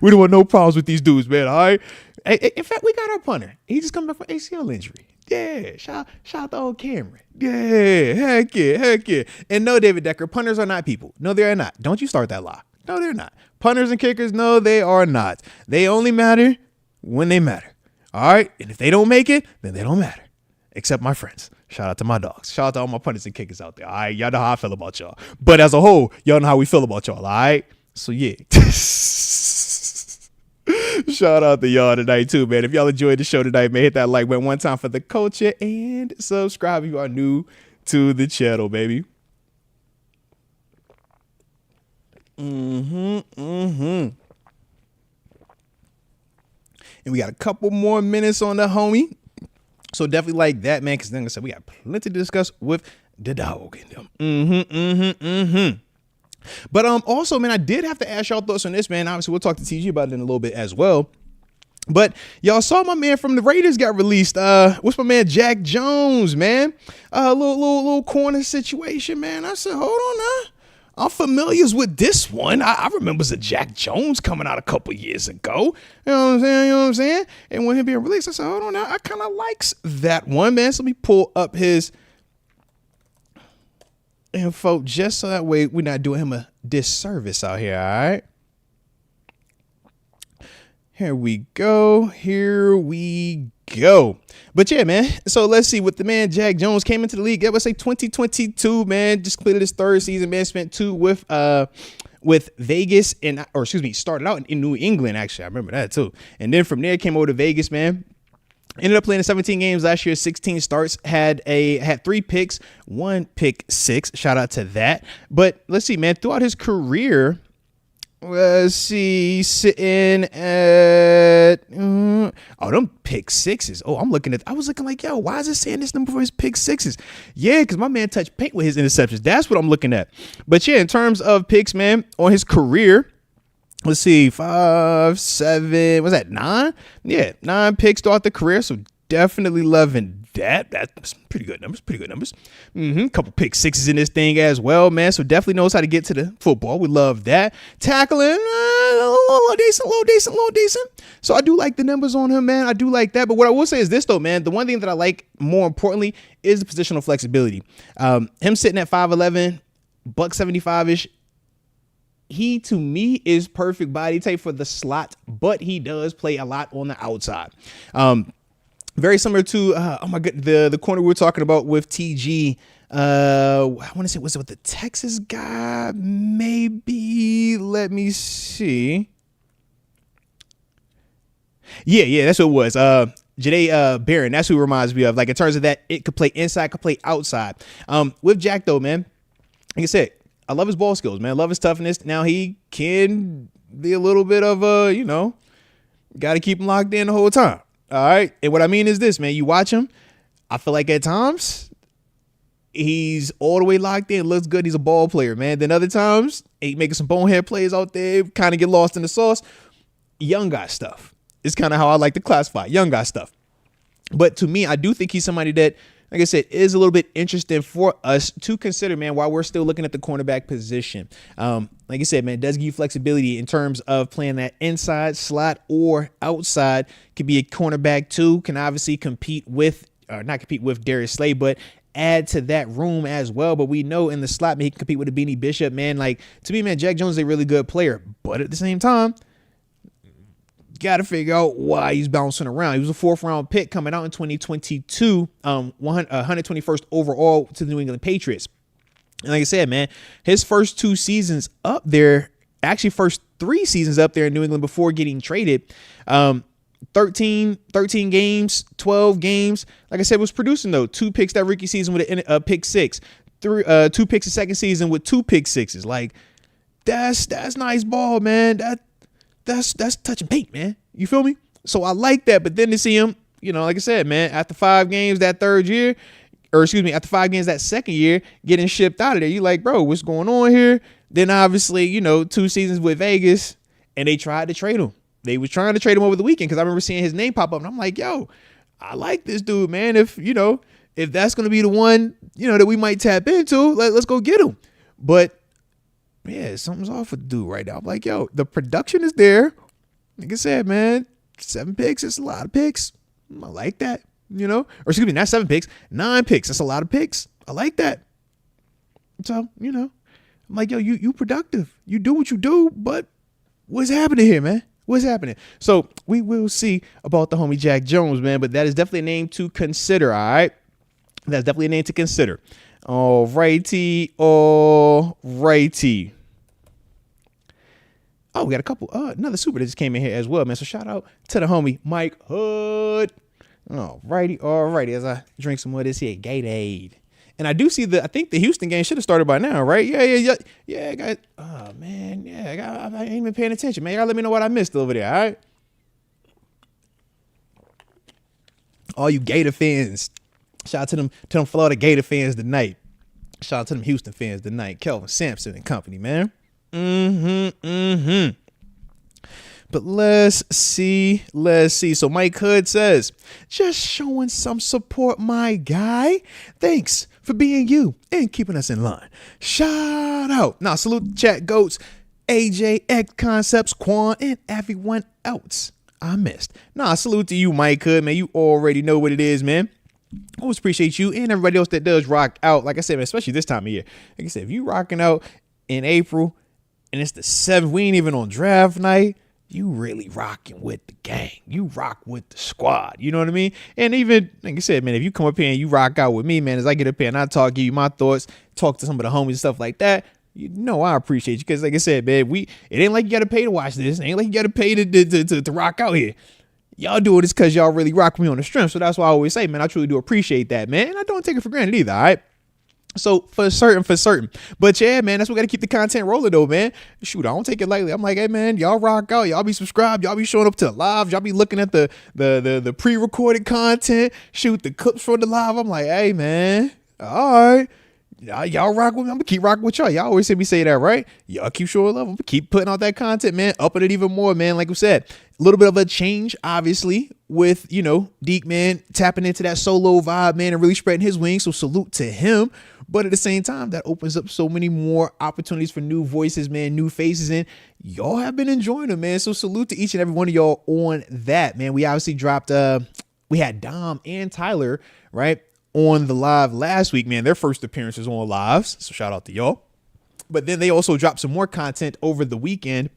We don't want no problems with these dudes, man. All right. In fact, we got our punter. He just come back from ACL injury. Yeah. Shout out to old Cameron. Yeah. Heck yeah. And no, David Decker, punters are not people. No, they are not. Don't you start that lie. No, they're not. Punters and kickers, no, they are not. They only matter when they matter. All right. And if they don't make it, then they don't matter. Except my friends. Shout out to my dogs. Shout out to all my punters and kickers out there. All right. Y'all know how I feel about y'all. But as a whole, y'all know how we feel about y'all. All right. So yeah. Shout out to y'all tonight too, man. If y'all enjoyed the show tonight, man, hit that like button one time for the culture and subscribe if you are new to the channel, baby. And we got a couple more minutes on the homie. So definitely like that, man, because like I said, we got plenty to discuss with the dog in them. But also, man, I did have to ask y'all thoughts on this, man. Obviously, we'll talk to TG about it in a little bit as well. But y'all saw my man from the Raiders got released. What's my man Jack Jones, man? Little corner situation, man. I said, hold on now. I'm familiar with this one. I remember a Jack Jones coming out a couple years ago. You know what I'm saying? And when him being released, I said, hold on now. I kind of likes that one, man. So let me pull up his info just so that way we're not doing him a disservice out here. All right. Here we go. But yeah, man. So let's see what the man Jack Jones came into the league. Let's say 2022, man. Just completed his 3rd season, man. Spent 2 with Vegas started out in New England. Actually, I remember that too. And then from there came over to Vegas, man. Ended up playing 17 games last year, 16 starts, had 3 picks, 1 pick 6. Shout out to that. But let's see, man, throughout his career, Let's see, sitting at them pick sixes. I was looking like, yo, why is it saying this number for his pick sixes? Yeah, because my man touched paint with his interceptions. That's what I'm looking at. But yeah, in terms of picks, man, on his career, let's see, 5, 7, was that 9? Yeah, 9 picks throughout the career. So definitely loving that. That's pretty good numbers. Couple pick sixes in this thing as well, man. So definitely knows how to get to the football. We love that. Tackling, a little decent. So I do like the numbers on him, man. I do like that. But what I will say is this, though, man. The one thing that I like more importantly is the positional flexibility. Him sitting at 5'11", $175-ish. He, to me, is perfect body type for the slot, but he does play a lot on the outside. Very similar to, the corner we were talking about with TG. I want to say, was it with the Texas guy? Maybe. Let me see. Yeah, that's what it was. Janae Barron, that's who it reminds me of. Like, in terms of that, it could play inside, could play outside. With Jack, though, man, like I said, I love his ball skills, man. I love his toughness. Now, he can be a little bit of got to keep him locked in the whole time. All right. And what I mean is this, man, you watch him. I feel like at times he's all the way locked in, looks good. He's a ball player, man. Then other times he making some bonehead plays out there, kind of get lost in the sauce. Young guy stuff. It's kind of how I like to classify young guy stuff. But to me, I do think he's somebody that, like I said, is a little bit interesting for us to consider, man, while we're still looking at the cornerback position. Like I said, man, it does give you flexibility in terms of playing that inside slot or outside. Could be a cornerback too. Can obviously compete with, or not compete with Darius Slay, but add to that room as well. But we know in the slot, man, he can compete with a Beanie Bishop, man. Like, to me, man, Jack Jones is a really good player. But at the same time, got to figure out why he's bouncing around. He was a 4th round pick coming out in 2022, 121st overall to the New England Patriots. And like I said, man, his first 2 seasons up there, actually first 3 seasons up there in New England before getting traded, 13 games, 12 games. Like I said, was producing though. 2 picks that rookie season with a pick 6, 2 picks the second season with 2 pick 6s. Like, that's nice ball, man. That's touching paint, man. You feel me? So I like that. But then to see him, like I said, man, after 5 games that third year, after 5 games that second year, getting shipped out of there, you like, bro, what's going on here? Then obviously, 2 seasons with Vegas, and they tried to trade him. They was trying to trade him over the weekend because I remember seeing his name pop up, and I'm like, yo, I like this dude, man. If that's going to be the one, that we might tap into, let's go get him. But yeah, something's off with the dude right now. I'm like, yo, the production is there. Like I said, man, 7 picks, it's a lot of picks. I like that, or excuse me, not 7 picks, 9 picks. That's a lot of picks. I like that. So, I'm like, yo, you productive. You do what you do, but what's happening here, man? What's happening? So we will see about the homie Jack Jones, man, but that is definitely a name to consider, all right? That's definitely a name to consider. All righty. Oh, we got a couple. Another super that just came in here as well, man. So shout out to the homie Mike Hood. All righty. As I drink some more of this here Gatorade. And I do see I think the Houston game should have started by now, right? Yeah, guys. Oh man, yeah, I ain't even paying attention, man. Y'all let me know what I missed over there, all right? All you Gator fans. Shout out to them Florida Gator fans tonight. Shout out to them Houston fans tonight. Kelvin Sampson and company, man. But let's see. So Mike Hood says, just showing some support, my guy. Thanks for being you and keeping us in line. Shout out. Now, salute the chat goats, AJ, X Concepts, Quan, and everyone else I missed. Nah, salute to you, Mike Hood, man. You already know what it is, man. Always appreciate you and everybody else that does rock out. Like I said, man, especially this time of year. Like I said, if you rocking out in April and it's the 7th, we ain't even on draft night, you really rocking with the gang. You rock with the squad. You know what I mean? And even, like I said, man, if you come up here and you rock out with me, man, as I get up here and I give you my thoughts, talk to some of the homies and stuff like that, I appreciate you. Because like I said, man, it ain't like you got to pay to watch this. It ain't like you got to pay to rock out here. Y'all do this because y'all really rock with me on the stream. So that's why I always say, man, I truly do appreciate that, man. And I don't take it for granted either, all right? So for certain. But yeah, man, that's what we got to keep the content rolling though, man. Shoot, I don't take it lightly. I'm like, hey man, y'all rock out. Y'all be subscribed. Y'all be showing up to the live. Y'all be looking at the pre-recorded content. Shoot, the clips from the live. I'm like, hey man, all right. Y'all rock with me. I'm gonna keep rocking with y'all. Y'all always hear me say that, right? Y'all keep showing love. I'm gonna keep putting out that content, man. Upping it even more, man. Like we said, a little bit of a change, obviously, with Deke, man, tapping into that solo vibe, man, and really spreading his wings. So salute to him. But at the same time, that opens up so many more opportunities for new voices, man, new faces, and y'all have been enjoying them, man. So salute to each and every one of y'all on that, man. We obviously dropped. We had Dom and Tyler, right, on the live last week, man. Their first appearances on lives, so shout out to y'all. But then they also dropped some more content over the weekend,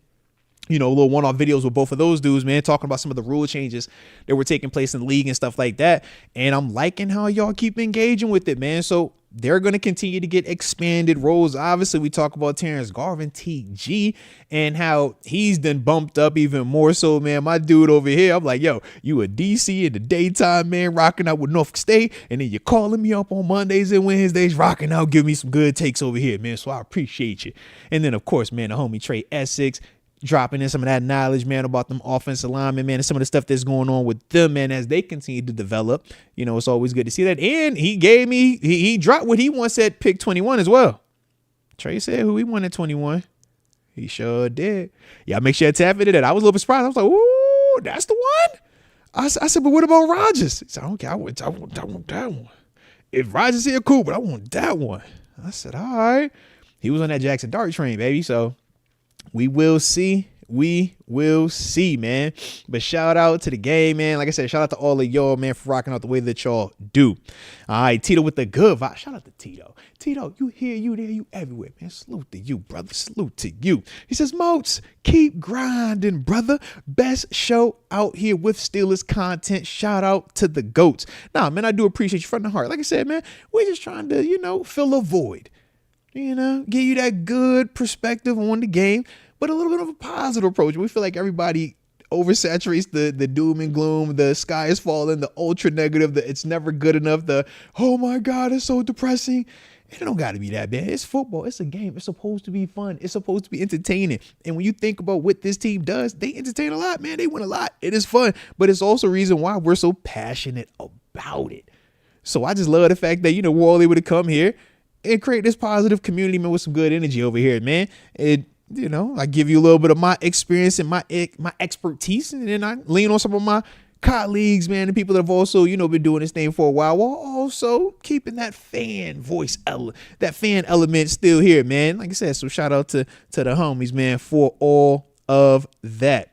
little one-off videos with both of those dudes, man, talking about some of the rule changes that were taking place in the league and stuff like that. And I'm liking how y'all keep engaging with it, man. So they're going to continue to get expanded roles. Obviously, we talk about Terence Garvin, TG, and how he's then bumped up even more so, man. My dude over here, I'm like, yo, you a DC in the daytime, man, rocking out with Norfolk State, and then you're calling me up on Mondays and Wednesdays, rocking out, giving me some good takes over here, man. So I appreciate you. And then, of course, man, the homie Trey Essex, dropping in some of that knowledge, man, about them offensive linemen, man, and some of the stuff that's going on with them, man, as they continue to develop. It's always good to see that. And he gave me, he dropped what he once said, pick 21 as well. Trey said who he wanted 21. He sure did. Yeah, make sure to tap into that. I was a little bit surprised. I was like, ooh, that's the one? I said, but what about Rodgers? He said, I don't care. I want that one. If Rodgers here, cool, but I want that one. I said, all right. He was on that Jackson Dart train, baby. So we will see. We will see, man. But shout out to the game, man. Like I said, shout out to all of y'all, man, for rocking out the way that y'all do. All right, Tito with the good vibe. Shout out to Tito. Tito, you here, you there, you everywhere, man. Salute to you, brother. Salute to you. He says, Moats, keep grinding, brother. Best show out here with Steelers content. Shout out to the GOATs. Nah, man, I do appreciate you from the heart. Like I said, man, we're just trying to, fill a void. Give you that good perspective on the game, but a little bit of a positive approach. We feel like everybody oversaturates the doom and gloom, the sky is falling, the ultra negative, the it's never good enough, the oh my God, it's so depressing. It don't got to be that bad. It's football. It's a game. It's supposed to be fun. It's supposed to be entertaining. And when you think about what this team does, they entertain a lot, man. They win a lot. It is fun, but it's also a reason why we're so passionate about it. So I just love the fact that, we're all able to come here and create this positive community, man, with some good energy over here, man. I give you a little bit of my experience and my expertise, and then I lean on some of my colleagues, man, and people that have also, been doing this thing for a while, while also keeping that fan voice, that fan element still here, man. Like I said, so shout out to the homies, man, for all of that.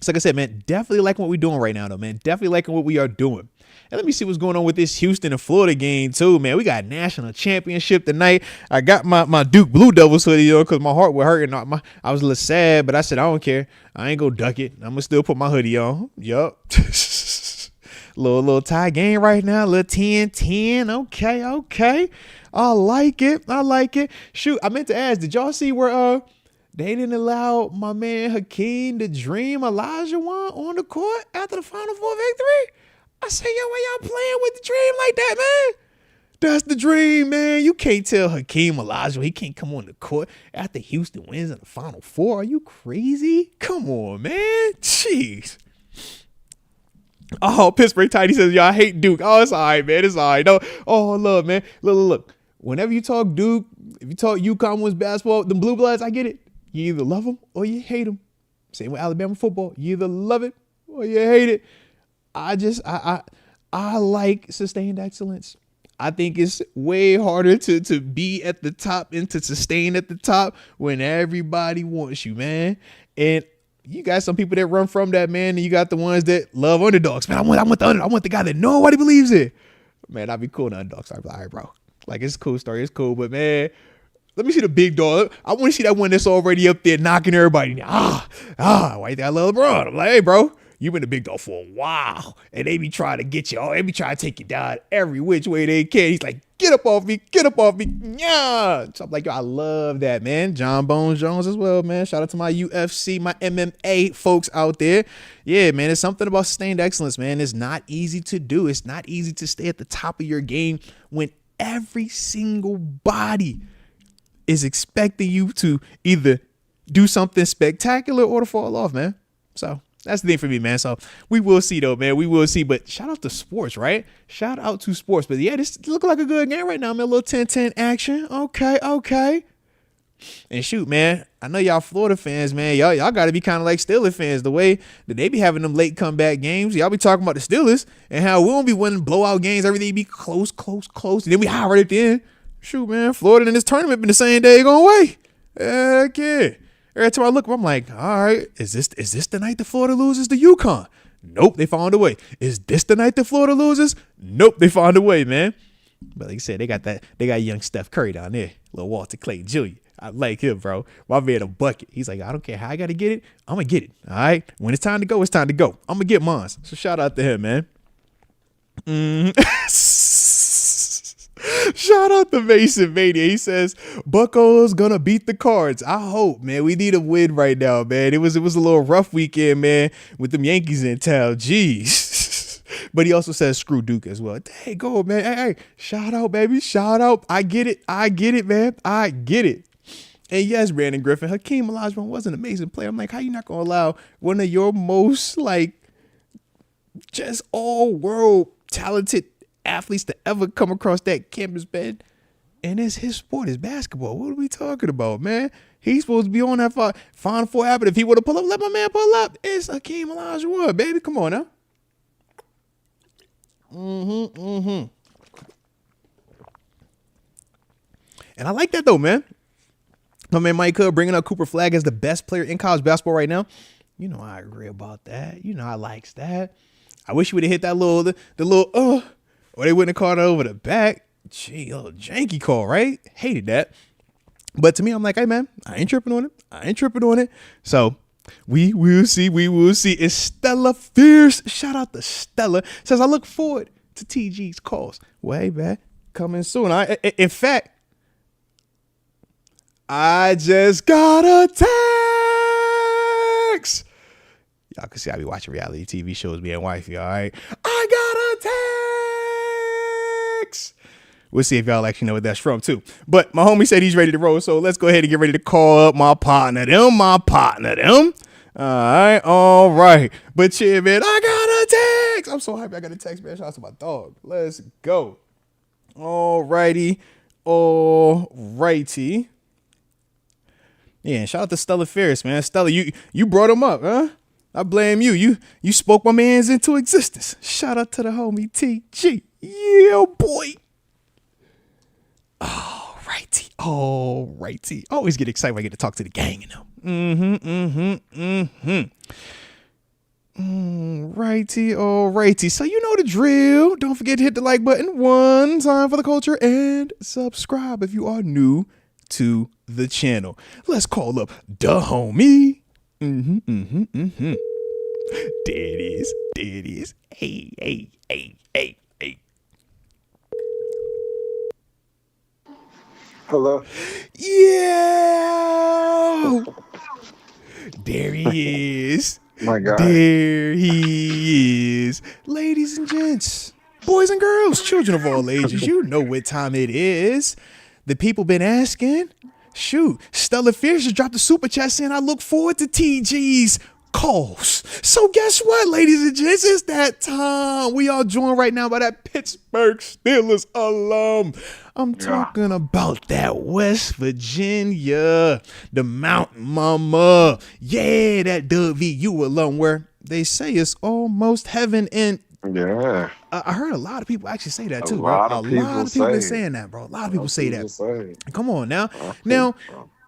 So like I said, man, definitely liking what we're doing right now, though, man. Definitely liking what we are doing. And let me see what's going on with this Houston and Florida game, too, man. We got national championship tonight. I got my Duke Blue Devils hoodie, because my heart was hurting. I was a little sad, but I said, I don't care. I ain't gonna duck it. I'm going to still put my hoodie on. Yup. little tie game right now. Little 10-10. Okay. I like it. Shoot, I meant to ask, did y'all see where they didn't allow my man Hakeem to dream Elijah on the court after the Final Four victory? I say, yo, why y'all playing with the dream like that, man? That's the dream, man. You can't tell Hakeem Olajuwon he can't come on the court after Houston wins in the Final Four. Are you crazy? Come on, man. Jeez. Oh, Pittsburgh Tidy says, yo, I hate Duke. Oh, it's all right, man. It's all right. No. Oh, look, man. Look. Whenever you talk Duke, if you talk UConn wins basketball, the Blue Bloods, I get it. You either love them or you hate them. Same with Alabama football. You either love it or you hate it. I like sustained excellence. I think it's way harder to be at the top and to sustain at the top when everybody wants you, man. And you got some people that run from that, man. And you got the ones that love underdogs, man. I want the I want the guy that nobody believes in. Man, I'd be cool in the underdogs. I'd be like, all right, bro. Like, it's a cool story. It's cool. But, man, let me see the big dog. I want to see that one that's already up there knocking everybody. Why you think I love LeBron? I'm like, hey, bro. You've been a big dog for a while, and they be trying to get you. They be trying to take you down every which way they can. He's like, get up off me. Yeah. So I'm like, yo, I love that, man. John Bones Jones as well, man. Shout out to my UFC, my MMA folks out there. Yeah, man, it's something about sustained excellence, man. It's not easy to do. It's not easy to stay at the top of your game when every single body is expecting you to either do something spectacular or to fall off, man. So that's the thing for me, man. So we will see, though, man. We will see. But shout out to sports, right? Shout out to sports. But yeah, this look like a good game right now, man. A little 10-10 action. Okay. And shoot, man, I know y'all Florida fans, man. Y'all got to be kind of like Steelers fans. The way that they be having them late comeback games. Y'all be talking about the Steelers and how we won't be winning blowout games. Everything be close. And then we high right at the end. Shoot, man, Florida in this tournament been the same day going away. Heck yeah. Every time I look, I'm like, all right, is this the night that Florida loses to UConn? Nope, they found a way. Is this the night that Florida loses? Nope, they found a way, man. But like I said, they got young Steph Curry down there, little Walter Clayton Jr. I like him, bro. My man a bucket. He's like, I don't care how I got to get it. I'm going to get it. All right. When it's time to go, it's time to go. I'm going to get mine. So shout out to him, man. Shout out to Mason Mania. He says, Bucco's gonna beat the Cards. I hope, man. We need a win right now, man. It was a little rough weekend, man, with them Yankees in town. Jeez. But he also says screw Duke as well. Hey, go, man. Hey, shout out, baby. Shout out. I get it, man. I get it. And yes, Brandon Griffin, Hakeem Olajuwon was an amazing player. I'm like, how you not gonna allow one of your most just all-world talented athletes to ever come across that campus bed? And it's his sport, is basketball. What are we talking about, man? He's supposed to be on that Final Four happen. If he would have pulled up, let my man pull up. It's Hakeem Olajuwon, baby. Come on now. And I like that though, man. My man Mike Hood bringing up Cooper Flagg as the best player in college basketball right now. You know I agree about that. You know I likes that. I wish you would have hit that the little or they wouldn't have called it over the back. Gee, a little janky call, right? Hated that. But to me, I'm like, hey man, I ain't tripping on it. So we will see. It's Stella Fierce. Shout out to Stella. Says, I look forward to TG's calls. Well, hey man, coming soon. In fact, I just got a text. Y'all can see I be watching reality TV shows, me and wifey, all right? I got a text. We'll see if y'all actually know what that's from, too. But my homie said he's ready to roll, so let's go ahead and get ready to call up my partner, them. All right. But yeah, man, I got a text. I'm so happy I got a text, man. Shout out to my dog. Let's go. All righty. Yeah, and shout out to Stella Ferris, man. Stella, you brought him up, huh? I blame you. You spoke my mans into existence. Shout out to the homie TG. Yeah, boy. All righty. Always get excited when I get to talk to the gang, you know. All righty. So you know the drill. Don't forget to hit the like button one time for the culture and subscribe if you are new to the channel. Let's call up the homie. There it is. Hey. Hello. Yeah. There he is. My God. There he is. Ladies and gents, boys and girls, children of all ages, you know what time it is. The people been asking. Shoot, Stella Fierce just dropped a super chat saying, I look forward to TG's calls. So guess what, ladies and gents? It's that time. We are joined right now by that Pittsburgh Steelers alum. I'm talking about that West Virginia, the Mountain Mama. Yeah, that WVU alum where they say it's almost heaven. And yeah, I heard a lot of people actually say that too. A lot of people been saying that, bro. A lot of people say that. Come on now. Now,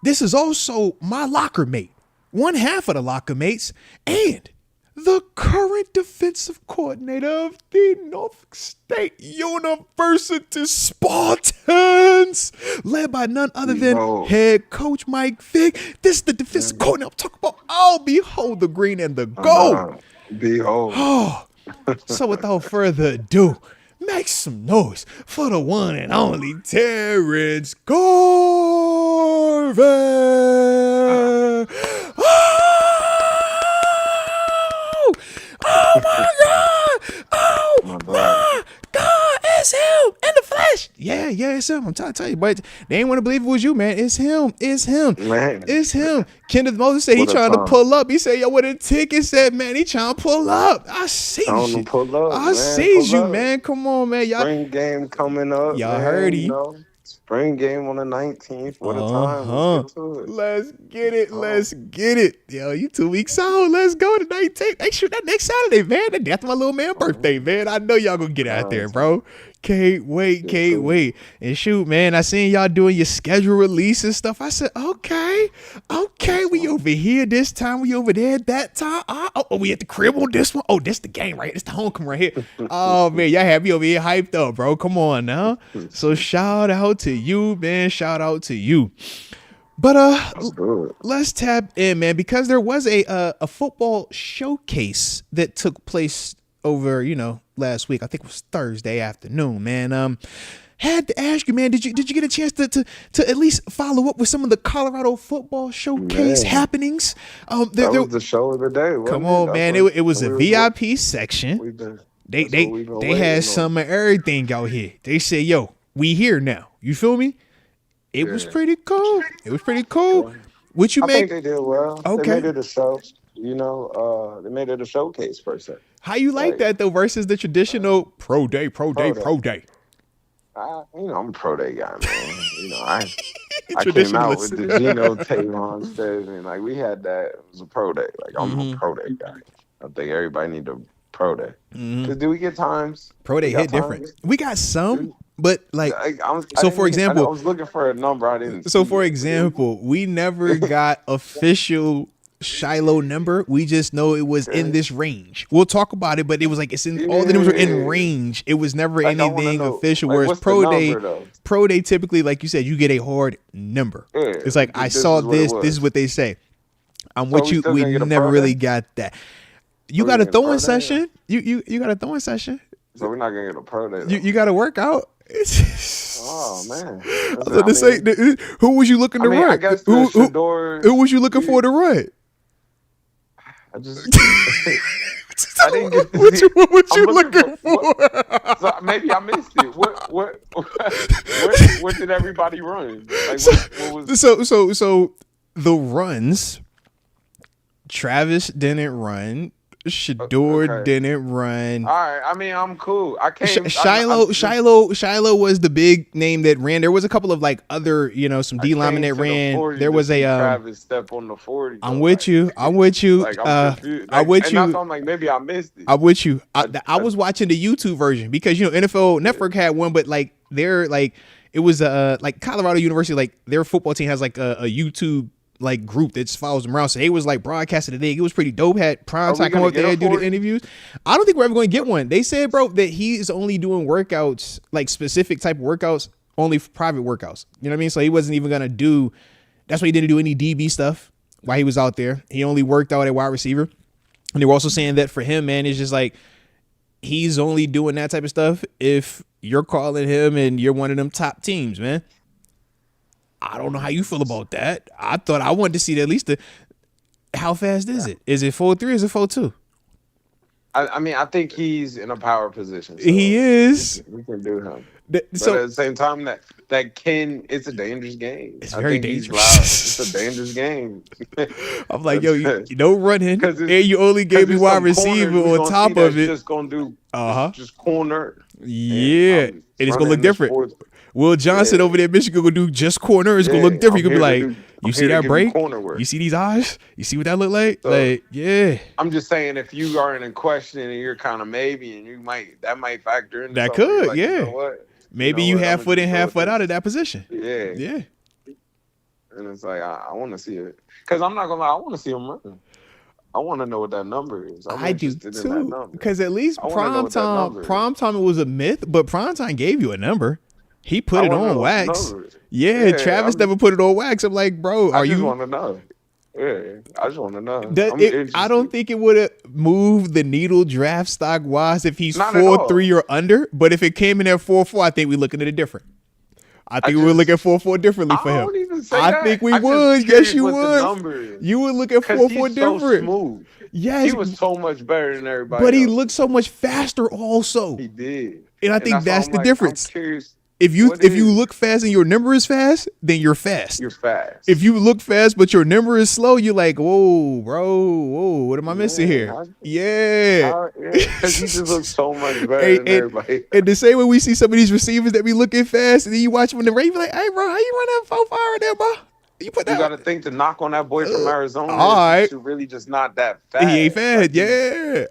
this is also my locker mate, one half of the locker mates, and the current defensive coordinator of the Norfolk State University Spartans, led by none other than head coach Mike Vick. This is the defensive coordinator I'm talking about. Oh, behold the green and the gold. Behold. Oh. So without further ado, make some noise for the one and only Terrence Garvin. Oh my God! Oh my God! It's him in the flesh. Yeah, it's him. I'm trying to tell you, but they ain't want to believe it was you, man. It's him. Man, It's him. Kenneth Moses said he what a trying to time. pull up. He said, yo, what a ticket said, man. He trying to pull up. I Tell sees them you. to pull up, I man. sees Pull you, up. man. Come on, man. Spring game coming up, Y'all heard man. he. Spring game on the 19th. What a time. Let's Uh-huh. get to it. Let's get it. Oh, Let's get it. Yo, you 2 weeks out. Let's go to 19th. Hey, shoot, that next Saturday, man. The death of my little man birthday, man. I know y'all gonna get out there, bro. Can't wait. And shoot, man, I seen y'all doing your schedule release and stuff. I said, okay. We over here this time. We over there that time. Oh, we at the crib on this one. Oh, this the game, right? It's the homecoming right here. Oh, man, y'all have me over here hyped up, bro. Come on now. So shout out to you, man. Shout out to you. But let's tap in, man, because there was a football showcase that took place over, last week. I think it was Thursday afternoon, man. Had to ask you, man, did you get a chance to at least follow up with some of the Colorado football showcase happenings? That was the show of the day. Come on, man. It was a VIP section. They had some of everything out here. They said, yo, we here now. You feel me? It was pretty cool. What you I make? think they did well. Okay. They made it a show. They made it a showcase per se. How you like that though versus the traditional pro day? I'm a pro day guy, man. I came out with the Geno tape on stage, and like we had that. It was a pro day. Like I'm a pro day guy. I think everybody need a pro day. Cause do we get times? Pro day hit different. We got some, but like for example, I was looking for a number. I didn't. So for example, we never got official Shiloh number. We just know it was in this range. We'll talk about it, but it was like all the numbers were in range. It was never anything official. Whereas pro day typically, like you said, you get a hard number. It's like I saw this. This is what they say. I'm with you. We never really got that. You got a throwing session. You got a throwing session. So we're not gonna get a pro day. You got to work out. Oh man! I was going to say, who was you looking to run? I guess who was you looking for to run? I didn't get what was you looking for? So maybe I missed it. What did everybody run? Like what was so the runs? Travis didn't run. Shador didn't run. All right, I mean I'm cool. I came. Shiloh was the big name that ran. There was a couple of like other, some D linemen that ran. There was a Travis step on the 40. I'm with you. I'm with you. Like, I'm with you. I'm like maybe I missed it. I'm with you. I was watching the YouTube version because NFL Network had one, but like they're like it was like Colorado University, like their football team has like a YouTube like group that just follows them around. So they was like broadcasting today. It was pretty dope. Had prime time come up there and do the interviews. I don't think we're ever going to get one. They said, bro, that he is only doing workouts, like specific type of workouts, only private workouts. You know what I mean? So he wasn't even going to do, that's why he didn't do any DB stuff while he was out there. He only worked out at wide receiver. And they were also saying that for him, man, it's just like, he's only doing that type of stuff if you're calling him and you're one of them top teams, man. I don't know how you feel about that. I thought I wanted to see at least how fast is it? Is it 4.3 or is it 4.2? I mean, I think he's in a power position. So he is. We can do him. But at the same time, it's a dangerous game. It's very dangerous. It's a dangerous game. I'm like, yo, you don't run in, and you only gave me wide receiver on top of it. Just gonna do just corner. Yeah, and it's gonna look different. Will Johnson over there in Michigan gonna do just corner. It's gonna look different. You're gonna be like, you see that break? You see these eyes? You see what that look like? So, like, yeah. I'm just saying, if you are in question and you're kind of maybe, and that might factor in. That could, like, yeah. You know what? Maybe you half foot in, half foot out of that position. Yeah. Yeah. And it's like, I want to see it. Because I'm not going to lie, I want to see him run. I want to know what that number is. I do too. Because at least prime time it was a myth, but prime time gave you a number. He put it on wax. Yeah, Travis never put it on wax. I'm like, bro, I just want to know. Yeah, I just want to know. I don't think it would have moved the needle draft stock wise if he's 4.3 or under. But if it came in at 4.4, I think we're looking at it different. I think we would look at 4.4 differently for him. I think we would. Yes, you would. You would look at 4.4 different. So smooth. Yes, he was so much better than everybody. But he looked so much faster, also. He did, and I think that's the difference. I'm curious. If you look fast and your number is fast, then you're fast. You're fast. If you look fast but your number is slow, you're like, whoa, bro, whoa, what am I missing here? Because he just looks so much better than everybody. And the same way we see some of these receivers that be looking fast, and then you watch them in the race, you be like, hey, bro, how you run that 4.5 there, bro? You got to think to knock on that boy from Arizona. All right. He's really just not that fast. He ain't fast, He's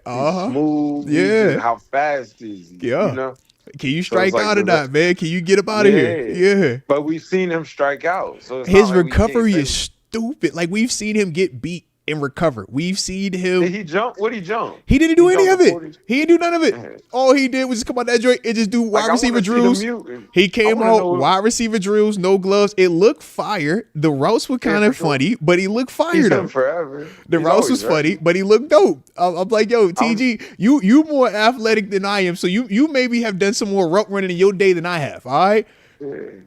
smooth. Yeah. How fast is he? Yeah. You know? Can you strike out or not, man? Can you get up out of here? Yeah. But we've seen him strike out. So his recovery is stupid. Like, we've seen him get beat and recover. We've seen him. Did he jump? What did he jump? He didn't do any of it. He didn't do none of it. All he did was just come out that joint and just do wide receiver drills. He came out wide receiver drills, no gloves. It looked fire. The routes were kind of funny, but he looked fire though. Forever. The routes was funny, but he looked dope. I'm like, yo, TG, you more athletic than I am, so you maybe have done some more route running in your day than I have. All right.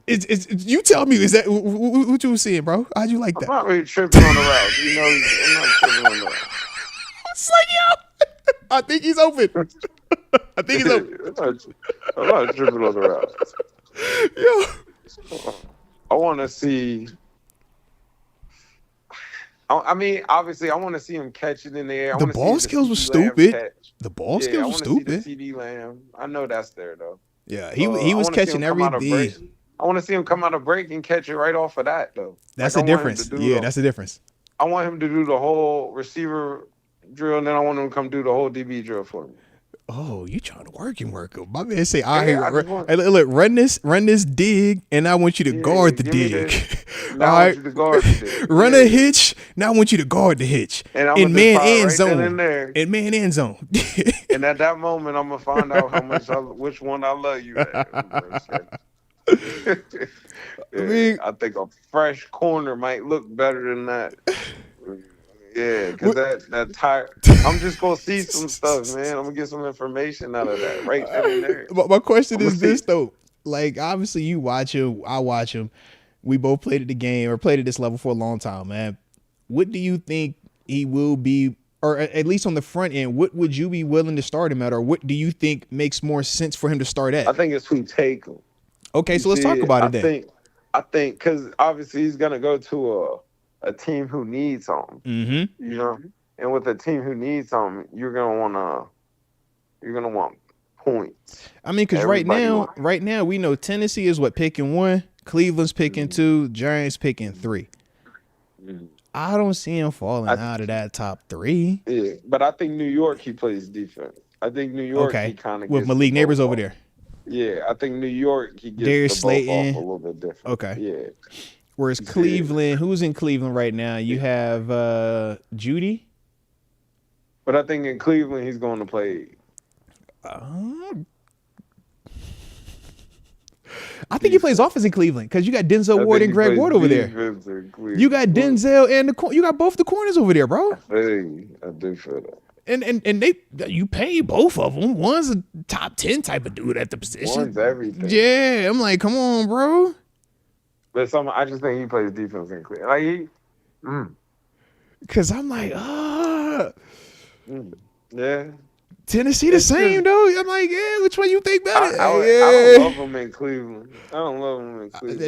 It's you tell me, is that what you were seeing, bro? How'd you like that? I'm not really tripping on the route. You know, I'm not tripping on the route. It's like, yo, I think he's open. I'm not tripping on the route. Yo, I want to see. I mean, obviously, I want to see him catch it in the air. The ball skills was stupid. The ball skills was stupid. CD Lamb. I know that's there though. Yeah, he was catching everything. I want to see him come out of break and catch it right off of that, though. That's the difference. Yeah, that's the difference. I want him to do the whole receiver drill, and then I want him to come do the whole DB drill for me. Oh, you trying to work him. My man say, all right, look, run this dig, and I want you to guard the dig. Now I want you to guard the dig. Run a hitch, now I want you to guard the hitch. And in man and right zone. In man and zone. And at that moment, I'm going to find out which one I love you at. I think a fresh corner might look better than that. Yeah, because that tire. I'm just gonna see some stuff, man. I'm gonna get some information out of that right then and there. My question is this though: like, obviously, you watch him, I watch him. We both played at the game or played at this level for a long time, man. What do you think he will be, or at least on the front end? What would you be willing to start him at, or what do you think makes more sense for him to start at? I think it's who take him. Okay, so let's talk about it then. I think because obviously he's gonna go to a team who needs something. Mm-hmm. You know, and with a team who needs something, you're gonna want points. I mean, because right now we know Tennessee is picking 1, Cleveland's picking 2, Giants picking 3. Mm-hmm. I don't see him falling out of that top 3. Yeah, but I think New York he plays defense. I think New York he kind of with Malik Neighbors over there. Yeah, I think New York he gets Darius the ball Slayton off a little bit different. Okay. Yeah. Whereas Cleveland, who's in Cleveland right now? You have Judy. But I think in Cleveland he's going to play. I think he plays offense in Cleveland because you got Denzel Ward and Greg Ward over there. You got Denzel and you got both the corners over there, bro. Hey, I do feel that. And you pay both of them. One's a top 10 type of dude at the position. One's everything. Yeah, I'm like, come on, bro. But I just think he plays defense in Cleveland. Like Cause I'm like, yeah. Tennessee the same though. I'm like, yeah, which one you think better? I don't love him in Cleveland.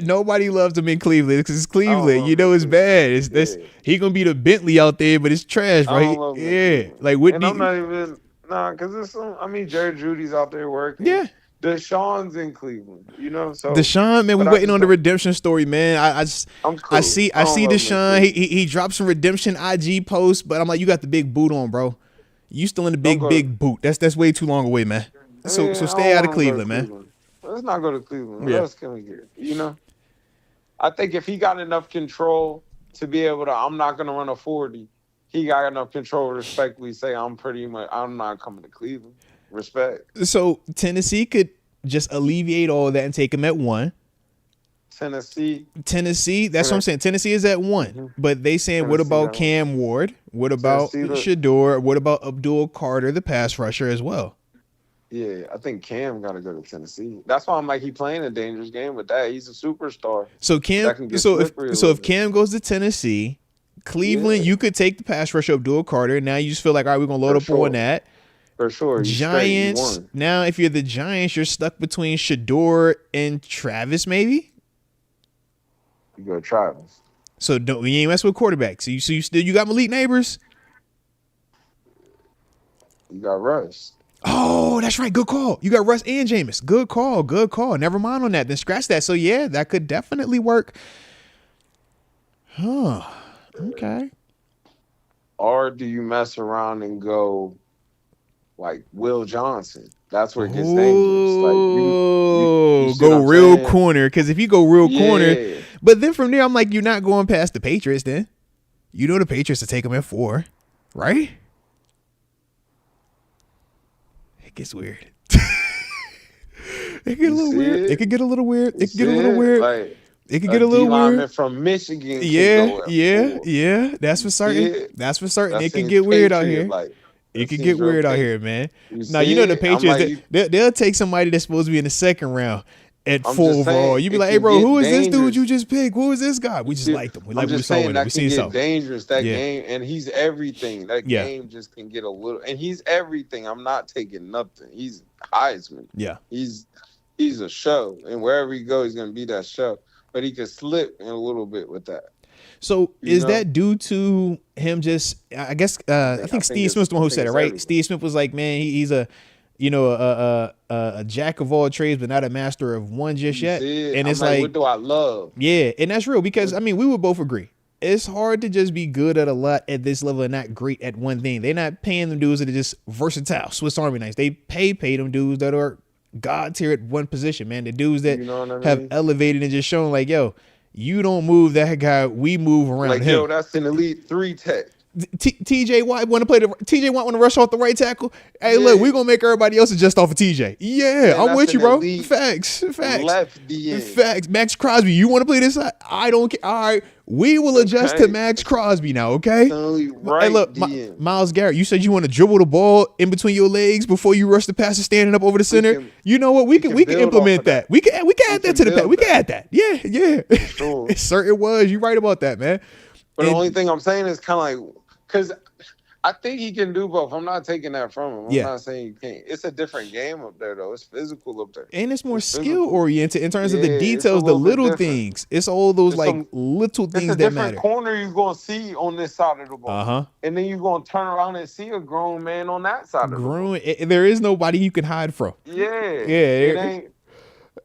Nobody loves him in Cleveland because it's Cleveland. You know it's bad. He gonna be the Bentley out there, but it's trash, right? Yeah. Like what? And I'm not even because it's Jared Judy's out there working. Yeah. Deshaun's in Cleveland, you know. So Deshaun, man, we're waiting on the redemption story, man. I see Deshaun. He dropped some redemption IG posts, but I'm like, you got the big boot on, bro. You still in the big boot. That's way too long away, man. So stay out of Cleveland, man. Let's not go to Cleveland. What else can we get? You know, I think if he got enough control to be able to, I'm not gonna run a 40. He got enough control to respectfully say, I'm not coming to Cleveland. Respect. So Tennessee could just alleviate all of that and take him at 1. Tennessee, that's what I'm saying. Tennessee is at 1. Mm-hmm. But they saying, what about Cam Ward? What about Shador? What about Abdul Carter, the pass rusher as well? Yeah, I think Cam got to go to Tennessee. That's why I'm like, he playing a dangerous game with that. He's a superstar. So if Cam goes to Tennessee, Cleveland, you could take the pass rusher Abdul Carter. Now you just feel like, all right, we're going to load up on that. For sure. You won. Now, if you're the Giants, you're stuck between Shador and Travis, maybe. You go Travis. So you ain't mess with quarterbacks. So you got Malik Neighbors. You got Russ. Oh, that's right. Good call. You got Russ and Jameis. Good call. Never mind on that. Then scratch that. So yeah, that could definitely work. Huh. Okay. Or do you mess around and go like Will Johnson? That's where it gets dangerous. Like you go real corner. Because if you go real corner, but then from there, I'm like, you're not going past the Patriots. Then you know the Patriots to take them at 4, right? It gets weird. It get a little weird. It could get a little weird. It could get a little weird. Like, it could get a little weird. From Michigan. Yeah. That's for certain. That's for certain. It could get weird out here. It could get weird out here, man. Now you know the Patriots. They'll take somebody that's supposed to be in the second round at 4 overall. You be like, hey, bro, who is this dude you just picked? Who is this guy? We just liked him. We like what we saw with him. We seen something. Dangerous that game, and he's everything. That game just can get a little, and he's everything. I'm not taking nothing. He's Heisman. Yeah, he's a show, and wherever he goes, he's gonna be that show. But he could slip in a little bit with that. So is that due to him just? I guess I think Steve Smith's the one who said it, right? Everything. Steve Smith was like, man, he's a jack of all trades, but not a master of one just yet. And it's like, what do I love? Yeah, and that's real because I mean, we would both agree. It's hard to just be good at a lot at this level and not great at one thing. They're not paying them dudes that are just versatile, Swiss Army knives. They pay them dudes that are God tier at one position, man. The dudes that have elevated and just shown like, yo, you don't move that guy, we move around like, him. Yo, that's an elite 3 tech. TJ Watt want to rush off the right tackle. Hey, look, we're gonna make everybody else adjust off of TJ. Yeah, I'm with you, bro. Facts. Left DN. Facts. Max Crosby, you want to play this side? I don't care. All right, we will adjust to Max Crosby now, okay? Right, hey, look, Myles Garrett, you said you want to dribble the ball in between your legs before you rush the passer standing up over the center. You know what? We can implement that. We can add that to the pack. We can add that. Yeah. Sure. It certain was. You're right about that, man. But the only thing I'm saying is kind of like, because I think he can do both. I'm not taking that from him. I'm not saying you can't. It's a different game up there, though. It's physical up there. And it's more skill-oriented in terms of the details, the little things. It's all those little things that matter. It's a different corner you're going to see on this side of the ball. And then you're going to turn around and see a grown man on that side of the ball. There is nobody you can hide from. It ain't.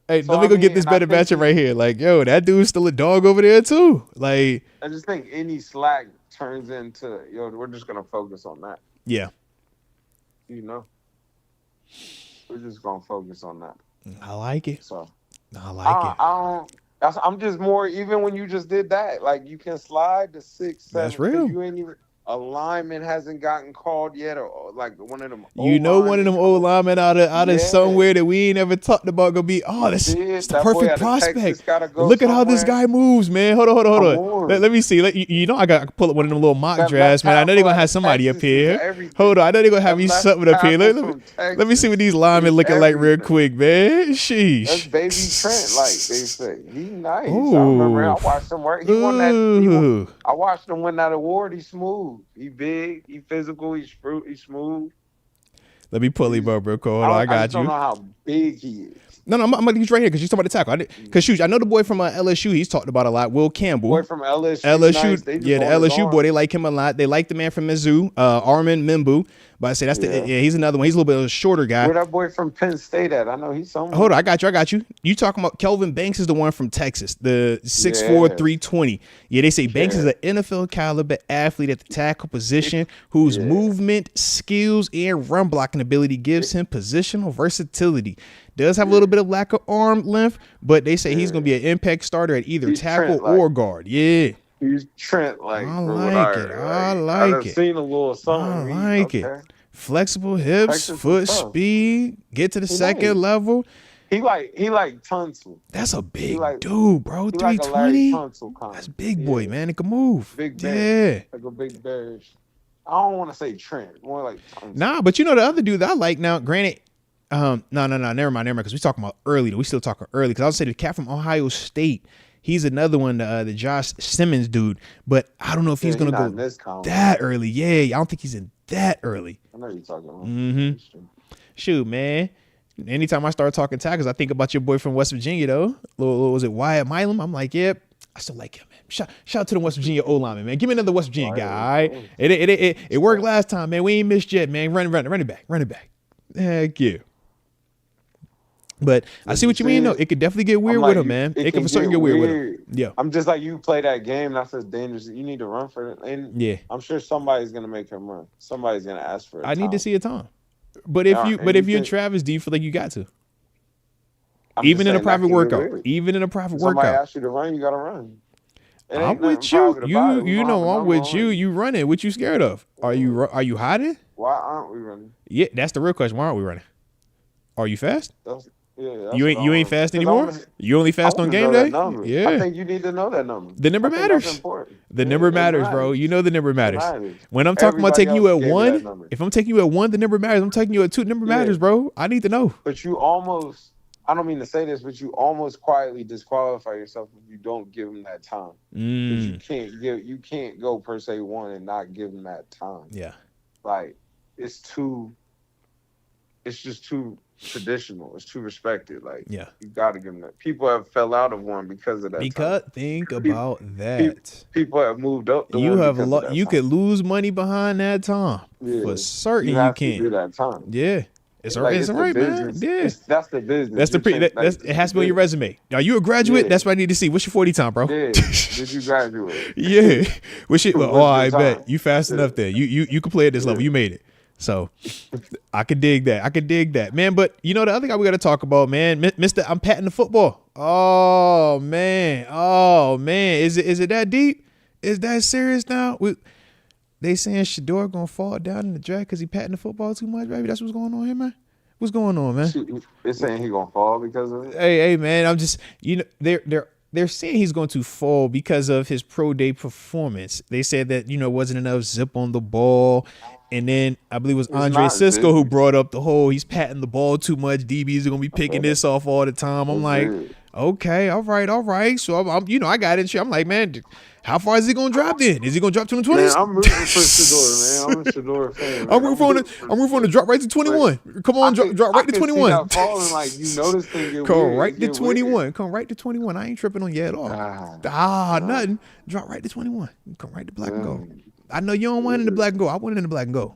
Hey, let me go get this better matchup right here. Like, yo, that dude's still a dog over there, too. Like, I just think any slack turns into, we're just going to focus on that. Yeah. We're just going to focus on that. I like it. So, I like it. I'm just more, even when you just did that, like, you can slide to 6, 7. That's real. You ain't even, a lineman hasn't gotten called yet, or like one of them. One of them old linemen out of somewhere that we ain't ever talked about gonna be. Oh, that's the perfect prospect. Look at how this guy moves, man. Hold on. Let me see. I got to pull up one of them little mock drafts, man. I know they're gonna have somebody up here. Hold on, I know they're gonna have me something up here. Let me see what these linemen looking like real quick, man. Sheesh. That's baby Trent, like they say. He nice. Ooh. I remember I watched him work. He won that. I watched him win that award. He's smooth. He big, he physical, he's smooth. Let me pull him up, bro. Hold on, I got you. I don't know how big he is. No, I'm gonna get right here because you're talking about the tackle. Because shoot, I know the boy from LSU. He's talked about a lot. Will Campbell. Boy from LSU. Nice. The LSU boy. They like him a lot. They like the man from Mizzou, Armin Mimbu. But I say that's he's another one. He's a little bit of a shorter guy. Where that boy from Penn State at? I know he's somewhere. Hold on, I got you. You talking about Kelvin Banks is the one from Texas, the 6'4", 320. Yeah, they say Banks is an NFL caliber athlete at the tackle position whose movement, skills, and run blocking ability gives him positional versatility. Does have a little bit of lack of arm length, but they say he's going to be an impact starter at either tackle or guard. Yeah. He's Trent like. I like it. I've seen a little something. I like it. Flexible hips, foot speed, get to the second level. He like Tunsil. That's a big dude, bro. 320. That's big boy, man. It can move. Big bear. Like a big bear. I don't want to say Trent. More like Tunsil. Nah, but you know the other dude that I like now, granted. No, never mind, because we talking about early. We still talking early. Because I'll say the cat from Ohio State, He's another one, the Josh Simmons dude. But I don't know if he's gonna go that early. Yeah, I don't think he's in that early. I know you're talking about. Mm-hmm. Shoot, man. Anytime I start talking tackles, I think about your boy from West Virginia, though. Was it Wyatt Milam? I'm like, yep. I still like him, man. Shout out to the West Virginia O-lineman, man. Give me another West Virginia guy, all right? It worked last time, man. We ain't missed yet, man. Run it back. Heck yeah. But I see what you mean, though. It could definitely get weird with him, man. It can for certain get weird with him. Yeah. I'm just like, you play that game, that's just dangerous. You need to run for it. And yeah, I'm sure somebody's going to make him run. Somebody's going to ask for it. I need to see a time. But if you're Travis, do you feel like you got to? Even in a private workout. Somebody asks you to run, you got to run. I'm with you. You know I'm with you. You running. What you scared of? Are you hiding? Why aren't we running? Yeah, that's the real question. Why aren't we running? Are you fast? Yeah, you ain't fast anymore? You only fast on game day? Yeah. I think you need to know that number. The number matters. The number matters, bro. You know the number matters. When I'm talking about taking you at 1, if I'm taking you at 1, the number matters. I'm taking you at 2, the number matters, bro. I need to know. But you almost, I don't mean to say this, but you almost quietly disqualify yourself if you don't give them that time. You can't go per se 1 and not give them that time. Yeah. Like, it's just too traditional. It's too respected. Like, you got to give them that. People have fell out of 1 because of that. Think about that. People have moved up. You could lose money behind that time. Yeah. For certain, you can. Do that time. Yeah. It's all right, man. Yeah. That's the business. It has to be on your resume. Are you a graduate? Yeah. That's what I need to see. What's your 40 time, bro? Yeah. Did you graduate? Yeah. I bet you fast enough there. You can play at this level. You made it. So I could dig that, man. But you know the other guy we got to talk about, man, Mr. I'm patting the football. Oh man. Is it that deep? Is that serious now? They saying Shador gonna fall down in the draft because he patting the football too much, baby. That's what's going on here, man. What's going on, man? They're saying he gonna fall because of it. Hey, man. I'm just, they're saying he's going to fall because of his pro day performance. They said that wasn't enough zip on the ball. And then I believe it was Andre Cisco who brought up the whole he's patting the ball too much. DBs are gonna be picking this off all the time. I'm like, okay, all right. So I'm I got it. I'm like, man, how far is he gonna drop then? Is he gonna drop to the 20s? Man, I'm rooting for Shador, man. I'm a Shador fan. Man. I'm rooting for him to drop right to 21. Come on, drop right to 21. Falling, like, this thing Come right to 21. Weird. Come right to 21. I ain't tripping on you at all. Nothing. Drop right to 21. Come right to black and gold. I know you don't want it in the black and gold. I want it in the black and gold.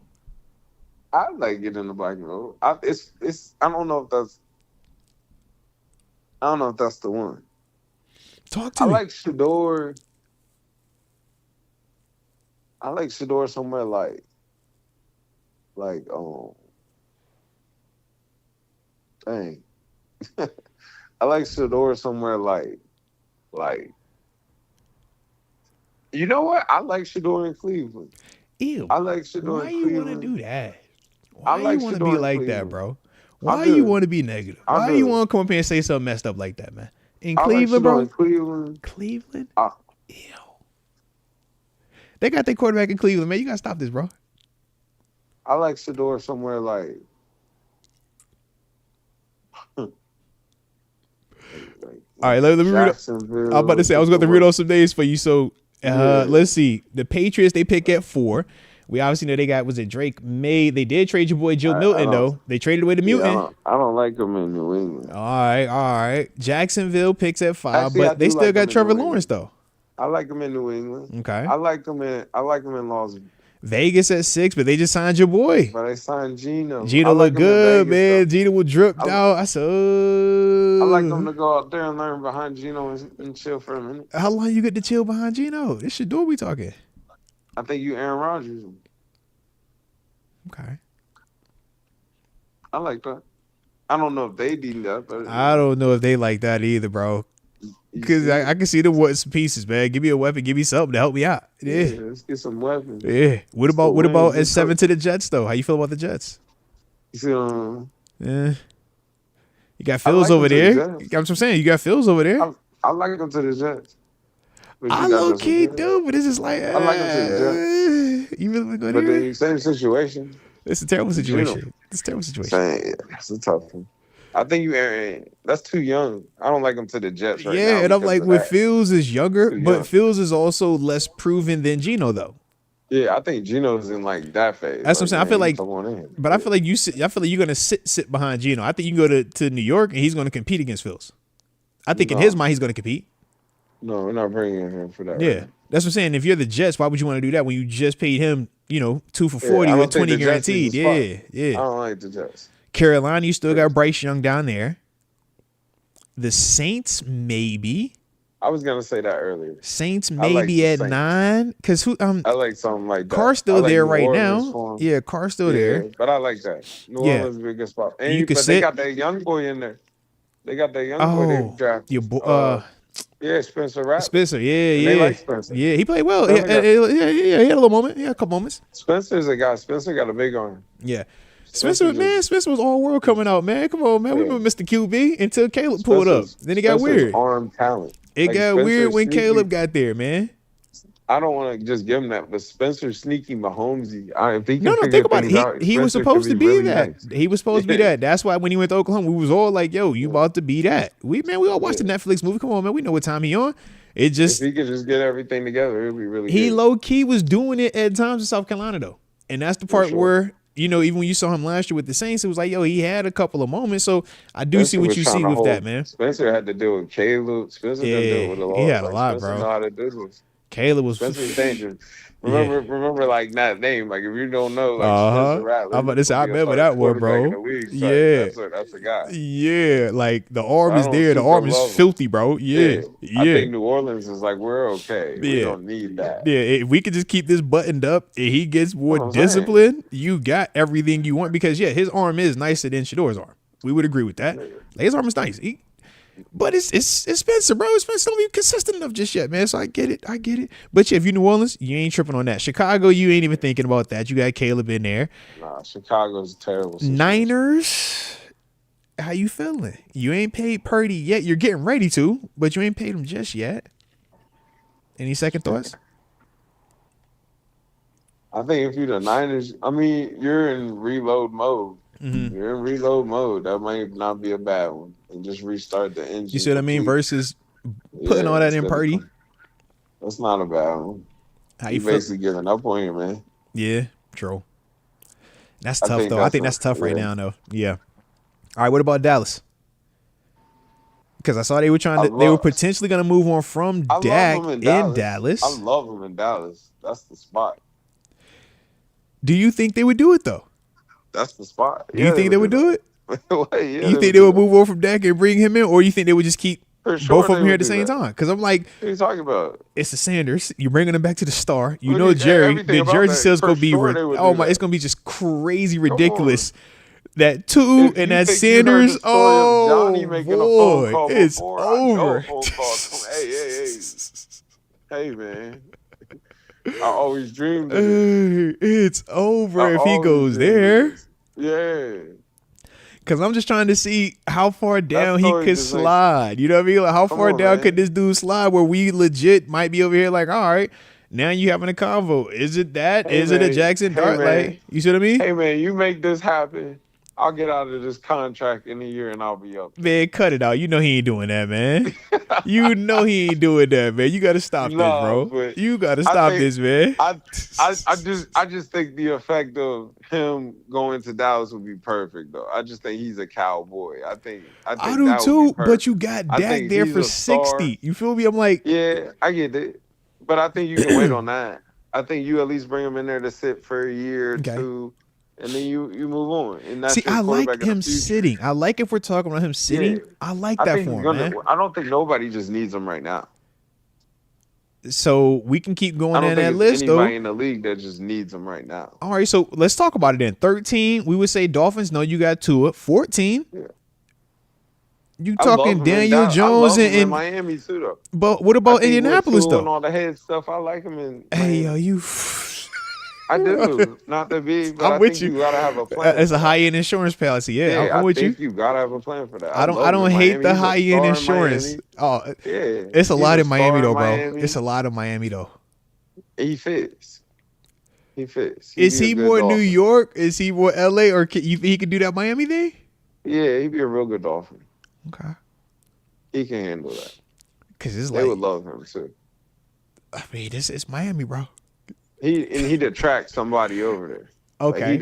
I like it in the black and gold. I don't know if that's the one. Talk to me. I like Shador somewhere like dang. I like Shador somewhere like you know what? I like Shador in Cleveland. Ew. I like Shador in Cleveland. Why you want to do that? Why you want to be like Cleveland. That, bro? Why you want to be negative? Why you want to come up here and say something messed up like that, man? In Cleveland, bro? Cleveland? Ew. They got their quarterback in Cleveland, man. You got to stop this, bro. I like Shador somewhere like all right, let me read. I'm about to say I was going to read off some names for you. So let's see. The Patriots, they pick at 4. We obviously know they got, was it Drake May? They did trade your boy Joe Milton, though. They traded away the Mutant. I don't like him in New England. All right. Jacksonville picks at 5, but they still got Trevor Lawrence, though. I like him in New England. Okay. I like him in Las Vegas at 6, but they just signed your boy. But they signed Geno. Geno look good, man. Geno will drip out. I said, I like them to go out there and learn behind Geno and chill for a minute. How long you get to chill behind Geno? This should do we talking. I think you Aaron Rodgers. Okay. I like that. I don't know if they need that, but I don't know if they like that either, bro. Because I can see the what's pieces, man. Give me a weapon. Give me something to help me out. Yeah. Let's get some weapons. Yeah. What about at 7 to the Jets, though? How you feel about the Jets? Yeah. You got Phils over there. You got what I'm saying? You got Phils over there. I like them to the Jets. I low key do, but it's just like I like them to the Jets. You really want to go there? But then the same situation. It's a terrible situation. It's a terrible situation. That's a tough one. I think that's too young. I don't like him to the Jets right now Yeah, and I'm because like, of with that. Fields is younger, Too but young. Fields is also less proven than Geno, though. Yeah, I think Geno's in like that phase. That's what I'm Like, saying. I feel man, like, come on in. but I feel like I feel like you're gonna sit behind Geno. I think you can go to New York and he's gonna compete against Fields. I think in his No, mind he's gonna compete. no, we're not bringing him for that right Yeah, now. that's what I'm saying. If you're the Jets, why would you want to do that when you just paid him, 2 for Yeah, I 40 with don't think 20 the Jets is the guaranteed? spot. Yeah, I yeah. don't like the Jets. Carolina, you still got Bryce Young down there. The Saints, maybe. I was gonna say that earlier. Saints I like maybe the at Saints. 9. Cause I like something like that. Carr's I still like there New right Orleans now. for him. Yeah, Carr's still Yeah, there. but I like that. New Yeah, Orleans is a good spot. you could But they sit. got that young boy in there. They got that young boy they Oh, drafted. your boy, Yeah, Spencer Rattler. Spencer. Yeah, And they yeah, like Spencer. yeah. He played well. Spencer got, Yeah. He had a little moment. Yeah, a couple moments. Spencer's a guy. Spencer got a big arm. Yeah. Spencer Spencer was all world coming out, man. Come on, man. We yeah. remember Mr. QB until Caleb pulled up. Then it got Spencer's weird. arm talent. It Like got weird when sneaky, Caleb got there, man. I don't want to just give him that, but Spencer's sneaky Mahomesy. If he can No, figure think about things it. out, He was Spencer supposed to could be really that. nice. He was supposed to be that. That's why when he went to Oklahoma, we was all like, "Yo, you about to be that." We all watched the Netflix movie. Come on, man. We know what time he on. It just If he could just get everything together, it'd be really he good. low key was doing it at times in South Carolina though, and that's the part where even when you saw him last year with the Saints, it was like, yo, he had a couple of moments. So I do see what you see with that, man. Spencer had to deal with Caleb. Spencer done deal with a lot. He had a lot, Spencer bro. know how to do this. Caleb was Spencer's dangerous. Remember, like that name. Like if you don't know, like Spencer Rattler. I'm about to say, I remember that one, bro. That's the guy. Yeah, like the arm is there. The arm is filthy, bro. Yeah. I think New Orleans is like, we're okay. We don't need that. Yeah, if we could just keep this buttoned up and he gets more discipline, you got everything you want. Because his arm is nicer than Shador's arm. We would agree with that. Like, his arm is nice. But it's Spencer, bro. Spencer don't be consistent enough just yet, man. So I get it. But yeah, if you New Orleans, you ain't tripping on that. Chicago, you ain't even thinking about that. You got Caleb in there. Nah, Chicago's terrible situation. Niners, how you feeling? You ain't paid Purdy yet. You're getting ready to, but you ain't paid him just yet. Any second thoughts? I think if you're the Niners, you're in reload mode. Mm-hmm. You're in reload mode. That might not be a bad one. And just restart the engine. You see what I mean? Versus putting all that in Purdy. That's not a bad one. How you basically giving up on you, man. Yeah, true. That's tough, though. I think that's tough right now, though. Yeah. All right, what about Dallas? Because I saw they were they were potentially going to move on from Dak in Dallas. I love him in Dallas. That's the spot. Do you think they would do it, though? That's the spot. Do you think they would do it? You think they would move on from Dak and bring him in, or you think they would just keep both of them here at the same time? Because I'm like, what are you talking about? It's the Sanders. You're bringing them back to the star. You know, Jerry, the jersey sales going to be it's going to be just crazy ridiculous. That two and that Sanders. Oh, Johnny making boy, a phone call it's over. Hey, man. I always dreamed of it. It's over if he goes there. Yeah. Because I'm just trying to see how far down he could slide. You know what I mean? Like, how far down could this dude slide where we legit might be over here like, all right, now you having a convo. Is it that? Is it a Jackson Dart? Like, you see what I mean? Hey, man, you make this happen. I'll get out of this contract in a year and I'll be up. Man, cut it out. You know he ain't doing that, man. You know he ain't doing that, man. You got to stop this, bro. You got to stop this, man. I just think the effect of him going to Dallas would be perfect, though. I just think he's a cowboy. I do too, but you got Dak there for 60. You feel me? I'm like, yeah, I get it. But I think you can wait on that. I think you at least bring him in there to sit for a year or two. And then you move on. And that's I like him sitting. I like if we're talking about him sitting. Yeah. I like that for him, man. I don't think nobody just needs him right now. So we can keep going down that list, though. Anybody in the league that just needs him right now. All right, so let's talk about it then. 13, we would say Dolphins. No, you got Tua. 14. Yeah. You talking Daniel Jones and Miami too, though. But what about Indianapolis, though? And all the head stuff, I like him in. Hey, yo, you. I do. Not to be, but I'm with you gotta have a plan. It's a high-end insurance policy. Yeah, I'm with you. You gotta have a plan for that. I don't hate the high-end insurance. Oh, yeah. It's a lot in Miami, though, bro. It's a lot of Miami, though. He fits. Is he more New York? Is he more LA? Or he could do that Miami thing? Yeah, he'd be a real good Dolphin. Okay. He can handle that. Because it's They would like, love him too. I mean, it's Miami, bro. He'd attract somebody over there. Like Okay.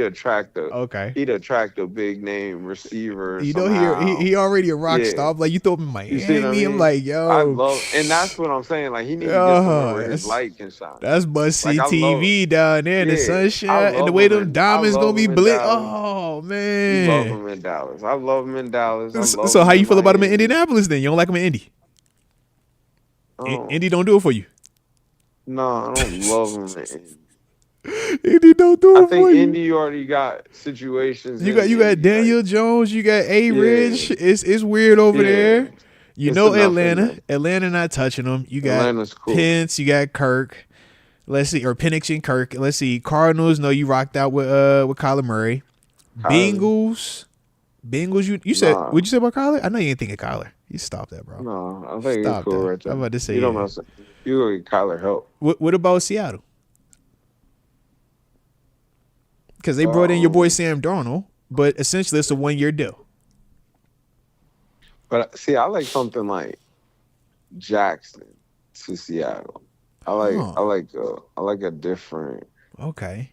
Okay. he'd attract a big name receiver You know, he somehow. he already a rock Yeah. star. Like, you throw him in You see what I Miami, I'm mean? like, I yo, love, and that's what I'm saying. Like he need to get somewhere where his that's light can shine. that's must Like see I love, TV down there in the yeah, I sunshine and the love way him them in, I diamonds gonna love be him in blit. Dallas. Oh We love man. him in Dallas. I love him in Dallas. I love So him how you in feel about him in Miami. Indianapolis? Then you don't like him in Indy? Oh Indy don't do it for you. no, I don't love him in. Indy don't do I it for think you. Indy already got situations You in got Indy. Like Daniel Jones. You got A yeah, Rich. It's weird over yeah, there. You it's know enough in Atlanta. there. Atlanta not touching them. You got Atlanta's cool. Pence. You got Kirk. Let's see, or Penix and Kirk. Let's see. Cardinals. No, you rocked out with Kyler Murray. Kyler, Bengals. You said nah, what'd you say about Kyler? I know you didn't think of Kyler. You stop that, bro. no, I think it's Stop cool that. right I'm there. about to say You don't yeah. mess. You go get Kyler help. What about Seattle? Because they brought in your boy Um, Sam Darnold, but essentially it's a 1 year deal. but see, I like something like Jackson to Seattle. Huh. I like a different Okay.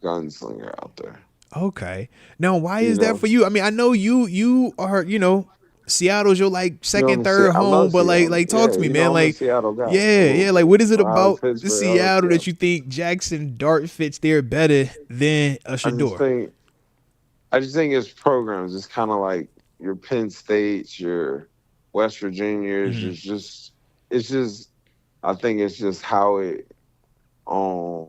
gunslinger out there. Okay. Now, why You is that know, for you? I mean, I know you are, Seattle's your like second, third I home, love but Seattle. talk Yeah, to me, man. I'm a Like, Seattle guy. yeah. Like, what is it When I was about Pittsburgh, I was Seattle that Seattle. you think Jackson Dart fits there better than a I just Shador? think I just think it's programs. It's kind of like your Penn States, your West Virginias. Hmm. It's just. I think it's just how it, um,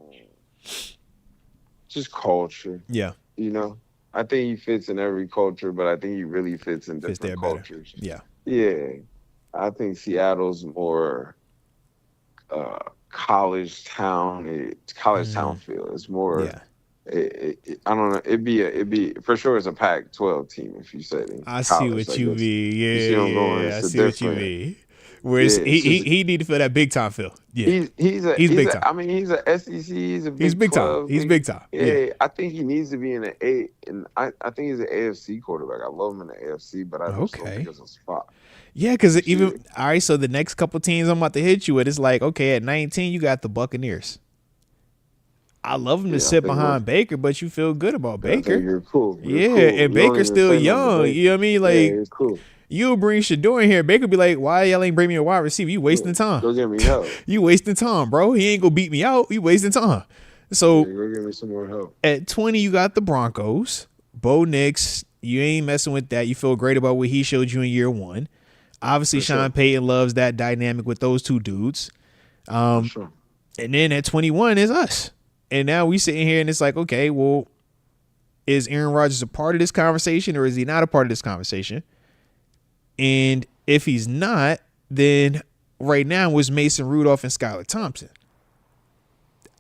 just culture. Yeah, You know, I think he fits in every culture, but I think he really fits in fits there different better. cultures. Yeah. Yeah, I think Seattle's more college town Mm, feel. It's more. yeah. I don't know. It'd be for sure. It's a Pac-12 team if you said in I see college. what Like you it's mean. you see what I'm going. Yeah. I It's a see what you different. mean. Whereas Yeah, it's just he need to feel that big time feel. Yeah. He's big time. I mean he's a SEC. He's a He's Big big time. 12. He's big time. Yeah. Yeah, I think he needs to be in an A. And I think he's an AFC quarterback. I love him in the AFC, but I just don't think Okay. it's a spot. Yeah, because even Yeah, all right. So the next couple teams I'm about to hit you with, it's like okay, at 19 you got the Buccaneers. I love him to yeah. sit behind Baker, but you feel good about I think Baker. you're cool. You're Yeah, cool. and You don't Baker's even still say nothing to young. Baker. You know what I mean? Yeah, Like you're cool. you'll bring Shador in here. Baker be like, why y'all ain't bring me a wide receiver? You Yeah, wasting time. go get me help. You wasting time, bro. He ain't gonna beat me out. You wasting time. Yeah, So go get me some more help. at 20, you got the Broncos. Bo Nix, you ain't messing with that. You feel great about what he showed you in year one. Obviously, For Sean sure. Payton loves that dynamic with those two dudes. For Um, sure. and then at 21 is us. And now we sitting here and it's like, okay, well, is Aaron Rodgers a part of this conversation or is he not a part of this conversation? And if he's not, then right now was Mason Rudolph and Skylar Thompson.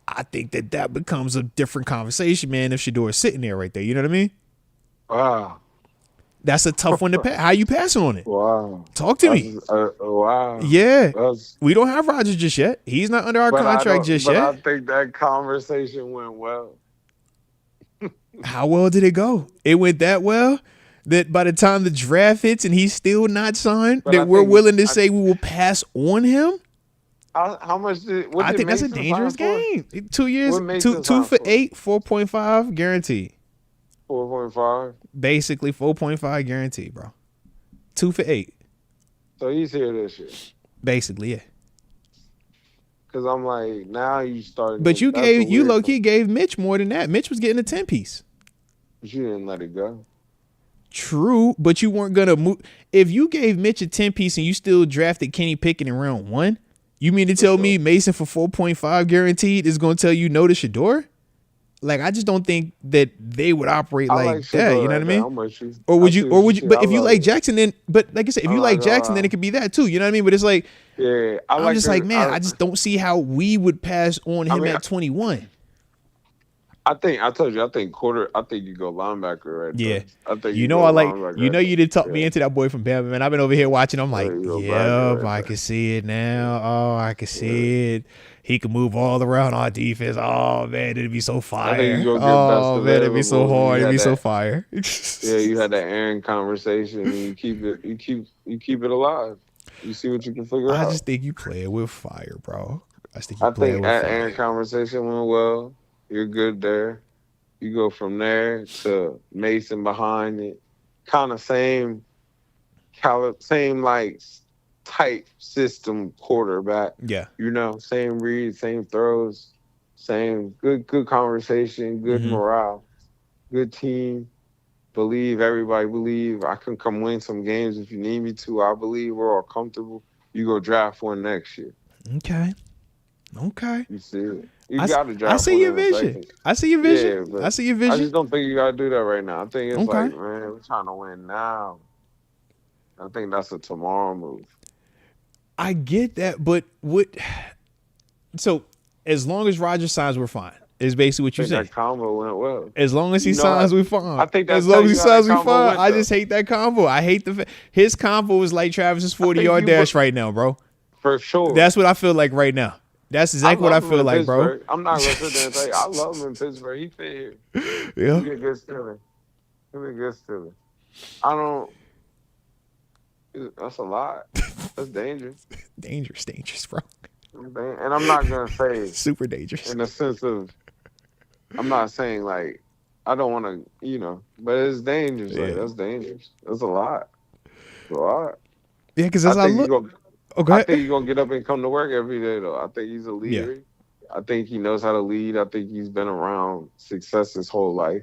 I think that becomes a different conversation, man, if Shador is sitting there right there. You know what I mean? Wow. That's a tough one to pass. How you passing on it? Wow. Talk to me. Wow. Yeah. That's, We don't have Rodgers just yet. He's not under our contract just but I yet. think that conversation went well. How well did it go? It went that well that by the time the draft hits and he's still not signed, But that we're willing to say we will pass on him. how much what I did think that's a Mason dangerous sign for? game. 2 years, What Mason two sign for for? 8, 4.5 guaranteed. 4.5. Basically 4.5 guaranteed, bro. 2 for 8. So he's here this year. Basically, yeah. Cause I'm like, now you starting. But you that's a gave you weird low one. key gave Mitch more than that. Mitch was getting a 10 piece. But you didn't let it go. True, but you weren't gonna move. If you gave Mitch a 10 piece and you still drafted Kenny Pickett in round 1, you mean to tell me Mason for 4.5 guaranteed is gonna tell you no to Shador? Like, I just don't think that they would operate I like like that. Shador You know right what I there. mean? I'm with you. Or I would see you? what Or would you? see. But I if you love like it. Jackson, then. But like I said, if you I'm like not gonna Jackson, then lie. it could be that too. You know what I mean? But it's like Yeah, I'm just like, man, I just don't see how we would pass on him mean, at 21. I told you. I think quarter. I think you go linebacker right Yeah. there. I think You you know go I like linebacker right you did talk there. me Yeah. into that boy from Bama, man. I've been over here watching. I'm like, You go backer yep, right I there. can see it Yeah. now. Oh, I can Yeah. see it. He can move all around our defense. Oh man, it'd be so I think you fire. go get best Oh man, it'd be so available. hard. You It'd had be so that. fire. Yeah, you had that Aaron conversation, and you keep it. You keep it alive. You see what you can figure I out. just think you play it with fire, bro. I just think you I play it think with that Aaron fire. conversation went well. You're good there. You go from there to Mason behind it. Kind of same like type system quarterback. Yeah. Same read, same throws, same good conversation, good Mm-hmm. morale, good team. Believe everybody believe I can come win some games if you need me to. I believe we're all comfortable. You go draft one next year. Okay. Okay. You see it. You I, s- got to I draft see one your in a vision. second. I see your vision. Yeah, I but see your I vision. just don't think you got to do that right now. I think it's Okay. like, man, we're trying to win now. I think that's a tomorrow move. I get that, but what? So as long as Roger signs, we're fine. Is basically what I you think say. that combo went well. As long as he You know signs, how we fine. I think As that long as tells he you how that signs, we combo fine. went I though. just hate that combo. I hate his combo is like Travis's I think 40-yard you dash right now, bro. for sure. That's what I feel like right now. That's I exactly what I love him feel in like, bro. Pittsburgh. I'm not gonna sit there and tell you I love him in Pittsburgh. He fit here. He Yeah. be a good Steeler. He be a good Steeler. I don't. That's a lot. That's dangerous. Dangerous, bro. And I'm not gonna say Super dangerous. in the sense of I'm not saying like I don't want to, but it's dangerous. Like Yeah. that's dangerous. That's a lot. It's a lot. Yeah, because I as I think you look, go. oh, go I ahead. think you're gonna get up and come to work every day though. I think he's a Yeah. leader. I think he knows how to lead. I think he's been around success his whole life.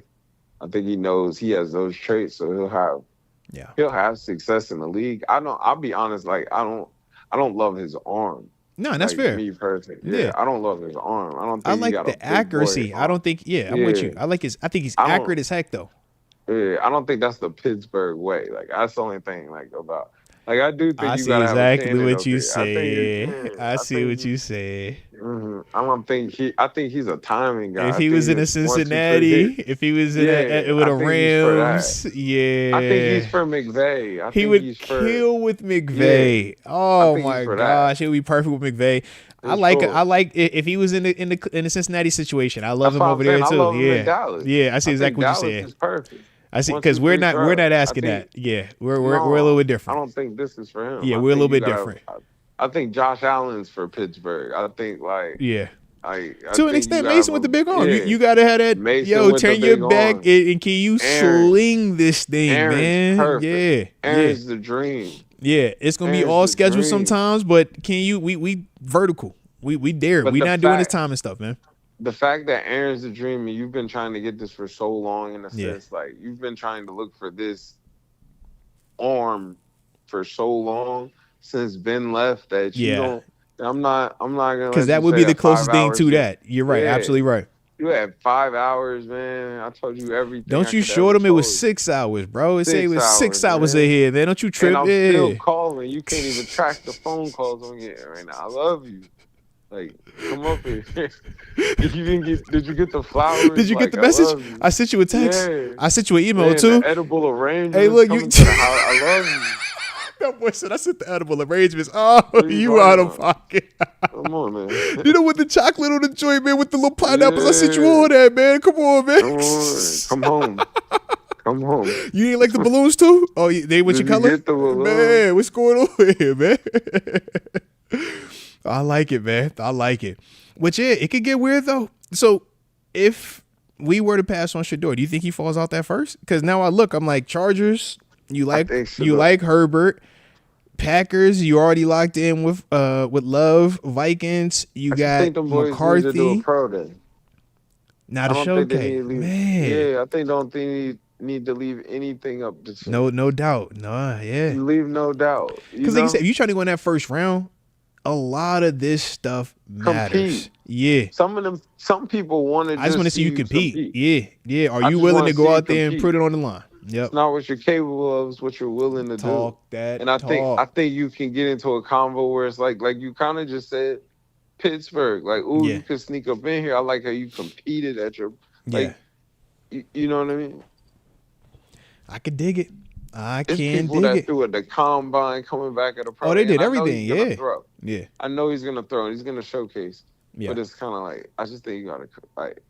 I think he knows he has those traits, so Yeah. he'll have success in the league. I don't. I'll be honest. Like I don't love his arm. No, that's Like fair. me personally, Yeah. yeah, I don't love his arm. I don't I think he like got a the big boy accuracy. I arm. don't think. Yeah, I'm with Yeah, you. I think he's I accurate don't. as heck, though. Yeah, I don't think that's the Pittsburgh way. Like that's the only thing. Like about. Like I do think I you see gotta have a exactly standard what up you there. I think. say. Yeah, I I see think. what you say. I don't think he. I think he's a timing guy. If I he was think in a it's 1, 2, 3 Cincinnati, hits. if he was in Yeah, with I a think he's for that. Rams, I think yeah, he's for McVay. I he think would he's for kill with yeah. McVay. I Oh think he's my for that gosh, it would be perfect with McVay. for sure. I like if he was in the Cincinnati situation. I love That's him what I'm over saying. there I too. love him in Yeah, Dallas. yeah. I see I think exactly what you Dallas said. is perfect. I see One, because two, three, we're throw. not I asking think that. Yeah, we're a no. little bit I different. don't think this is for him. Yeah, I we're a think little you bit gotta. different. I think Josh Allen's for Pittsburgh. I think like Yeah. I To an think you extent, gotta have Mason with a the big arm. yeah. You gotta have that. Mason Yo, with the turn your big back arm. and can you Aaron. sling this thing, Aaron's man? perfect. Yeah, yeah, Aaron's the dream. yeah. It's gonna be Aaron's all the scheduled dream. sometimes, but can you? We vertical. We dare. But We not doing this time and stuff, man. the fact that Aaron's the dream and you've been trying to get this for so long in a Yeah, sense, like you've been trying to look for this arm for so long since Ben left that you yeah. don't I'm not gonna Because let that you would say be the that five closest thing hours to just that. You're right. yeah. Absolutely right. You had 5 hours, man. I told you everything Don't I you could show ever them it was told you. 6 hours, bro? It say it was 6 6 hours, hours man. ahead, man. Don't you And trip? I'm still Yeah. calling. You can't even track the phone calls I'm getting right now. I love you. Like, come up here. Did you get the flowers? Did you get Like, the I message? love you. I sent you a text. Yeah. I sent you an email Man, the too. edible Hey, arrangements look, you. coming to the house. I love you. That boy said I sent the edible arrangements. Oh, What are you you out talking of about? pocket. Come on, man. You know, with the chocolate on the joint, man, with the little pineapples. I sent you all Yeah. that, man. Come on, man. Come on. Come home. Come home. You ain't like the balloons too? Oh, they with your Did you color? get the balloon? Man, what's going on here, man? I like it, man. I like it. Which, yeah, it could get weird, though. So, if we were to pass on Shador, do you think he falls out that first? Because now I'm like, Chargers, you I think like Herbert. Packers, you already locked in with Love. Vikings, you I got think them boys need to do a McCarthy. pro day. Not I a don't think they showcase. need to leave. Man. Yeah, I think don't think need to leave anything up to chance. No doubt. No, yeah. Leave no doubt. Because like you said, if you trying to go in that first round, a lot of this stuff matters. Compete. Yeah. Some people want to. I just want to see you compete. Yeah. Are I you just willing wanna to go see you out there and compete. put it on the line? Yep. It's not what you're capable of; it's what you're willing to Talk do. that. And I talk. think you can get into a combo where it's like you kind of just said Pittsburgh. Like, ooh, Yeah. you could sneak up in here. I like how you competed at your Yeah. Like, you know what I mean? I could dig it. I It's can people dig that it. threw at the combine coming back at a Oh, pro they day, and did I know everything. he's gonna Yeah. throw. Yeah. I know he's gonna throw. And he's gonna showcase. Yeah. But it's kind of like I just think you gotta like.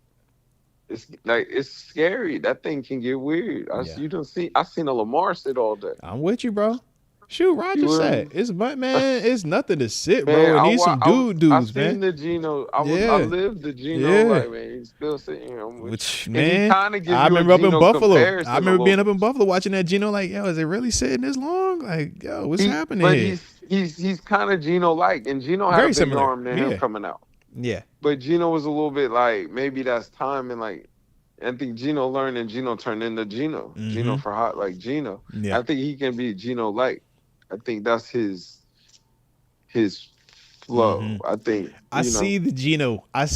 It's scary. That thing can get weird. Yeah. I seen a Lamar sit all day. I'm with you, bro. Shoot, Roger You said will. it's but man, it's nothing to sit, bro. Man, It needs some I dudes, man. seen the Geno. I Yeah. lived the Geno Yeah. life, man. He's still sitting here. I'm with Which you. And he man, kind of gives I you a remember up in Geno Buffalo. I comparison a remember little being up bit. in Buffalo watching that Geno. Like, yo, is it really sitting this long? Like, yo, what's happening But here? he's kind of Geno like, and Geno had a Very bigger similar. arm than him Yeah. coming out. Yeah. But Geno was a little bit like maybe that's time and like. I think Geno learned and Geno turned into Geno. Geno for hot like Geno. Yeah. I think he can be Geno like. I think that's his flow. I think I see the Geno. I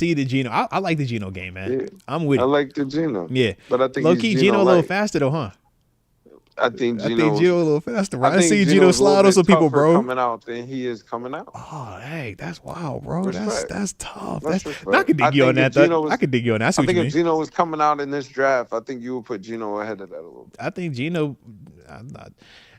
like the Geno game, man. Yeah, I'm with I it. like the Geno. Yeah. But I think Low he's key, Geno Geno a little like. faster though, huh? I think I think Geno a little faster, right? I I think see Geno Geno's a little slide on bit some people, tougher bro. coming out than he is coming out. Oh, hey, that's wild, bro. Respect. That's tough. That's I could dig you on that. I could dig you on that. I see I what you think mean. if Geno was coming out in this draft, I think you would put Geno ahead of that a little bit. I think Geno.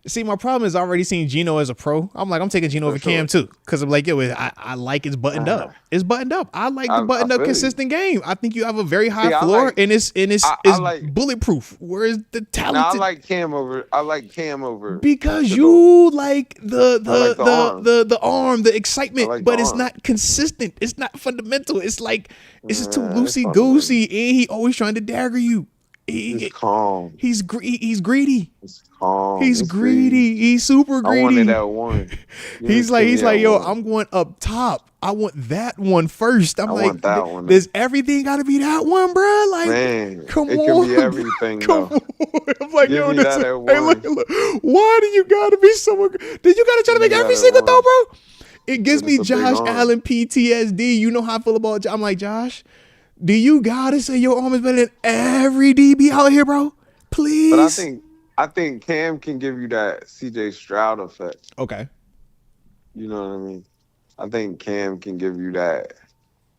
See, my problem is I already seen Geno as a pro. I'm like, I'm taking Geno over Cam too, because I'm like, yo, I like it's buttoned up. It's buttoned up. I like the buttoned up consistent game. I think you have a very high floor, and it's bulletproof. Whereas the talented, I like Cam over because you like the arm, the excitement, but it's not consistent. It's not fundamental. It's like it's just too loosey goosey, and he always trying to dagger you. He's calm. He's greedy. He's calm. He's greedy. He's super greedy. I wanted that one. He's like, yo, I'm going up top. I want that one first. I'm like, want that one. Does everything got to be that one, bro? Like, man, come it on. It can be everything, come though. On. I'm like, yo, hey, look, why do you got to be so good? Did you got to try to make every single throw, bro? It gives me Josh Allen PTSD. You know how I feel about I'm like, Josh, do you gotta say your arm is better than every DB out here, bro? Please. But I think Cam can give you that CJ Stroud effect. Okay. You know what I mean? I think Cam can give you that.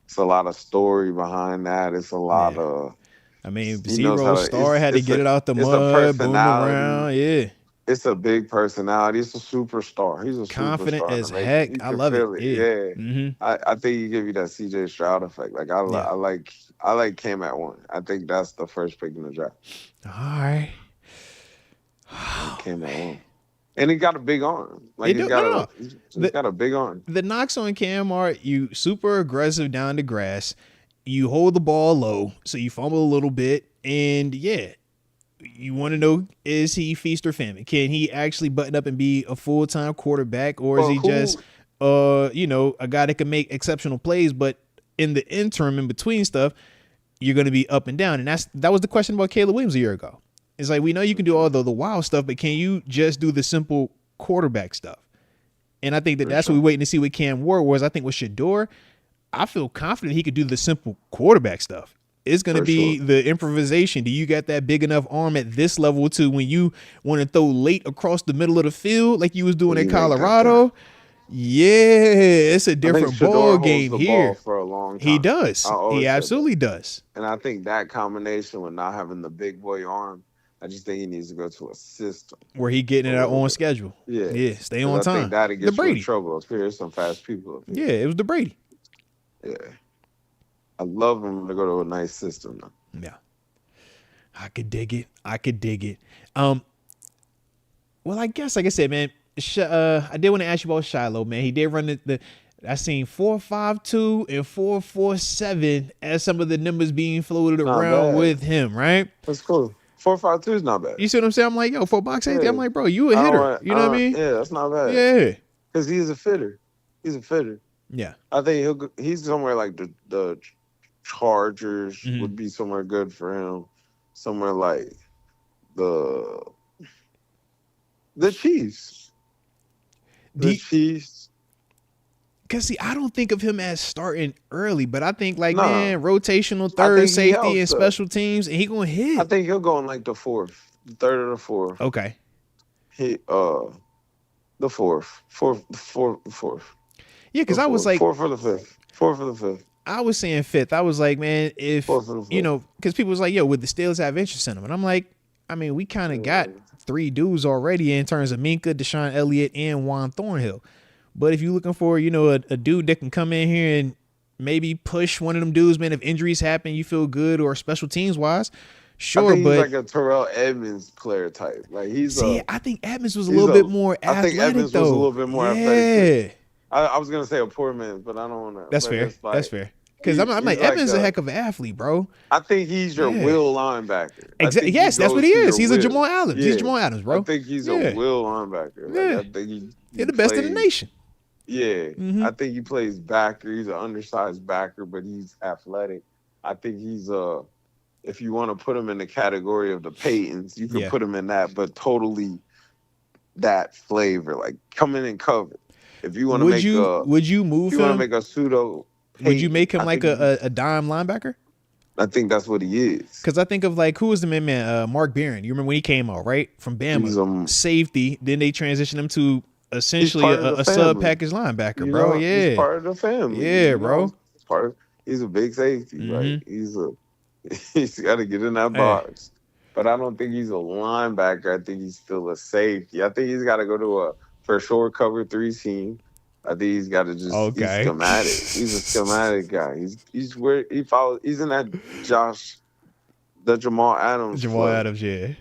It's a lot of story behind that. It's a lot of. I mean, Zero Star had to get it out the mud, boom around. Yeah. It's a big personality. It's a superstar. He's a confident superstar, as heck. I love it. Yeah. Mm-hmm. I think he give you that CJ Stroud effect. Like I like Cam at 1. I think that's the first pick in the draft. All right. Cam at 1. And he got a big arm. Like he's got a big arm. The knocks on Cam are you super aggressive down the grass. You hold the ball low, so you fumble a little bit, and you want to know, is he feast or famine? Can he actually button up and be a full-time quarterback, or is he just, a guy that can make exceptional plays, but in the interim, in between stuff, you're going to be up and down? And that was the question about Caleb Williams a year ago. It's like, we know you can do all the wild stuff, but can you just do the simple quarterback stuff? And I think that's what we're waiting to see with Cam Ward, whereas I think with Shador, I feel confident he could do the simple quarterback stuff. It's going to be the improvisation. Do you got that big enough arm at this level to when you want to throw late across the middle of the field like you was doing in Colorado? Yeah, it's a different ball game here. For a long time. He does. He absolutely does. And I think that combination with not having the big boy arm, I just think he needs to go to a system where he getting it out on schedule. Yeah, stay on time. I think that'll get you in trouble up here. There's some fast people up here. Yeah, it was the Brady. Yeah. I love him to go to a nice system now. Yeah. I could dig it. Well, I guess, like I said, man, I did want to ask you about Shiloh, man. He did run I seen 4.52 and 4.47 as some of the numbers being floated around with him, right? That's cool. 4.52 is not bad. You see what I'm saying? I'm like, yo, for box safety, I'm like, bro, you a hitter. You know what I mean? Yeah, that's not bad. Yeah. Because he's a fitter. Yeah. I think he's somewhere like the Chargers would be somewhere good for him. Somewhere like the Chiefs. Chiefs. Because, see, I don't think of him as starting early, but I think, man, rotational third safety and special teams, and he going to hit. I think he'll go in like the third or the fourth. Okay. The fourth. Yeah, because I was like. Fourth for the fifth. I was saying fifth. I was like, man, if because people was like, yo, would the Steelers have interest in him? And I'm like, I mean, we kind of got 3 dudes already in terms of Minka, Deshaun Elliott, and Juan Thornhill. But if you're looking for, a dude that can come in here and maybe push one of them dudes, man, if injuries happen, you feel good, or special teams wise, sure. I think but he's like a Terrell Edmonds player type. Like I think Edmonds was a little bit more athletic. I think Edmonds was a little bit more athletic. I was gonna say a poor man, but I don't want to. That's fair. That's fair. Because I'm like, Edmonds is a heck of an athlete, bro. I think he's your will linebacker. Exactly. Yes, that's what he is. He's a Jamal Adams. Yeah. He's Jamal Adams, bro. I think he's a will linebacker. Like, I think he's the best in the nation. Yeah. I think he plays backer. He's an undersized backer, but he's athletic. I think he's if you want to put him in the category of the Paytons, you can put him in that, but totally that flavor, like coming in cover. If you want to make would you move him? You want to make a pseudo Would you make him like a dime linebacker? I think that's what he is. Because I think of like, who was the man? Mark Barron. You remember when he came out, right? From Bama. Safety. Then they transitioned him to essentially a sub-package linebacker, bro. He's part of the family. Yeah, bro. He's a big safety. Right? He's got to get in that box. But I don't think he's a linebacker. I think he's still a safety. I think he's got to go to a for sure cover 3 team. I think he's got to just he's schematic. He's a schematic guy. He's where he follows. He's in that Jamal Adams. Yeah,